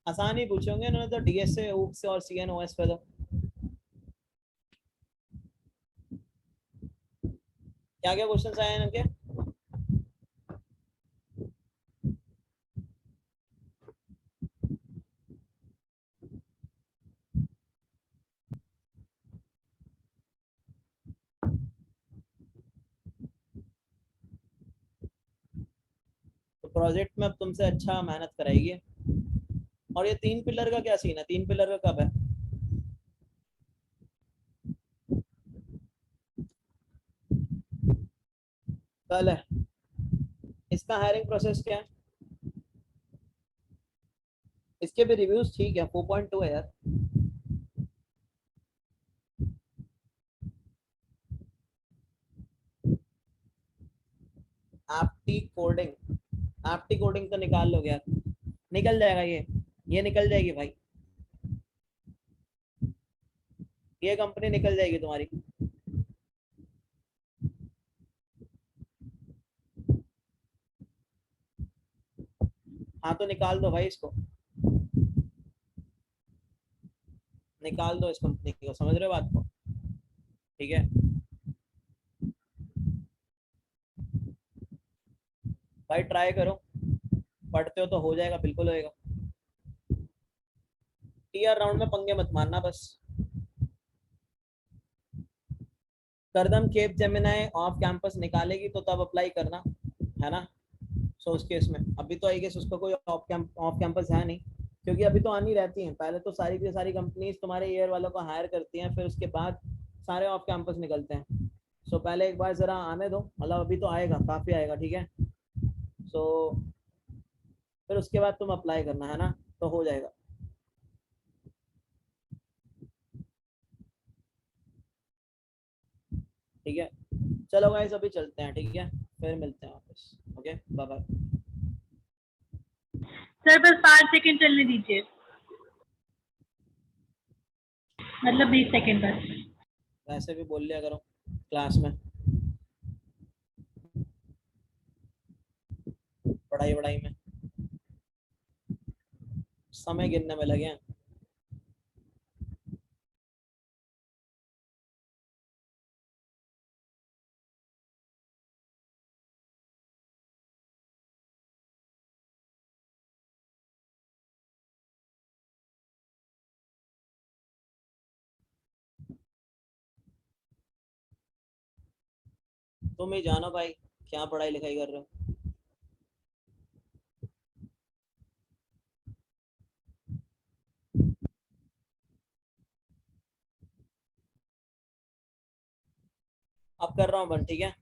आसान ही पूछोगे इन्होंने तो, डीएस से, ऊप से और सीएनओएस पे। तो क्या क्या क्वेश्चन आए हैं इनके? तो प्रोजेक्ट में अब तुमसे अच्छा मेहनत कराएगी। और ये 3 पिलर का क्या सीन है? 3 पिलर का कब है? कल है। इसका हायरिंग प्रोसेस क्या है? इसके भी रिव्यूज ठीक है, 4.2 है यार। एप्टी कोडिंग, एप्टी कोडिंग तो निकाल लोगे यार, निकल जाएगा ये निकल जाएगी भाई, ये कंपनी निकल जाएगी तुम्हारी। हाँ तो निकाल दो भाई इसको, निकाल दो इस कंपनी को, समझ रहे हो बात को? ठीक है भाई, ट्राई करो, पढ़ते हो तो हो जाएगा, बिल्कुल होएगा। टीआर राउंड में पंगे मत मारना बस। करदम केप जेमिनाई ऑफ कैंपस निकालेगी तो तब अप्लाई करना, है ना? सो उस केस में अभी तो आई गेस उसका कोई ऑफ कैंपस है नहीं, क्योंकि अभी तो आनी रहती हैं। पहले तो सारी की सारी कंपनीज तुम्हारे ईयर वालों को हायर करती हैं, फिर उसके बाद सारे ऑफ कैंपस निकलते हैं। सो पहले एक बार जरा आने दो, मतलब अभी तो आएगा, काफी आएगा, ठीक है? सो फिर उसके बाद तुम अप्लाई करना, है ना? तो हो जाएगा। ठीक है चलो गाइस, अभी चलते हैं, ठीक है? फिर मिलते हैं वापस। Okay bye bye.
सर बस 5 सेकंड चलने दीजिए, मतलब 20 सेकंड बस।
वैसे भी बोल लिया करो क्लास में, पढ़ाई वढ़ाई में समय गिनने में लगे हैं। तुम ही जानो भाई, क्या पढ़ाई लिखाई कर रहे हो। अब कर रहा हूँ बंद, ठीक है?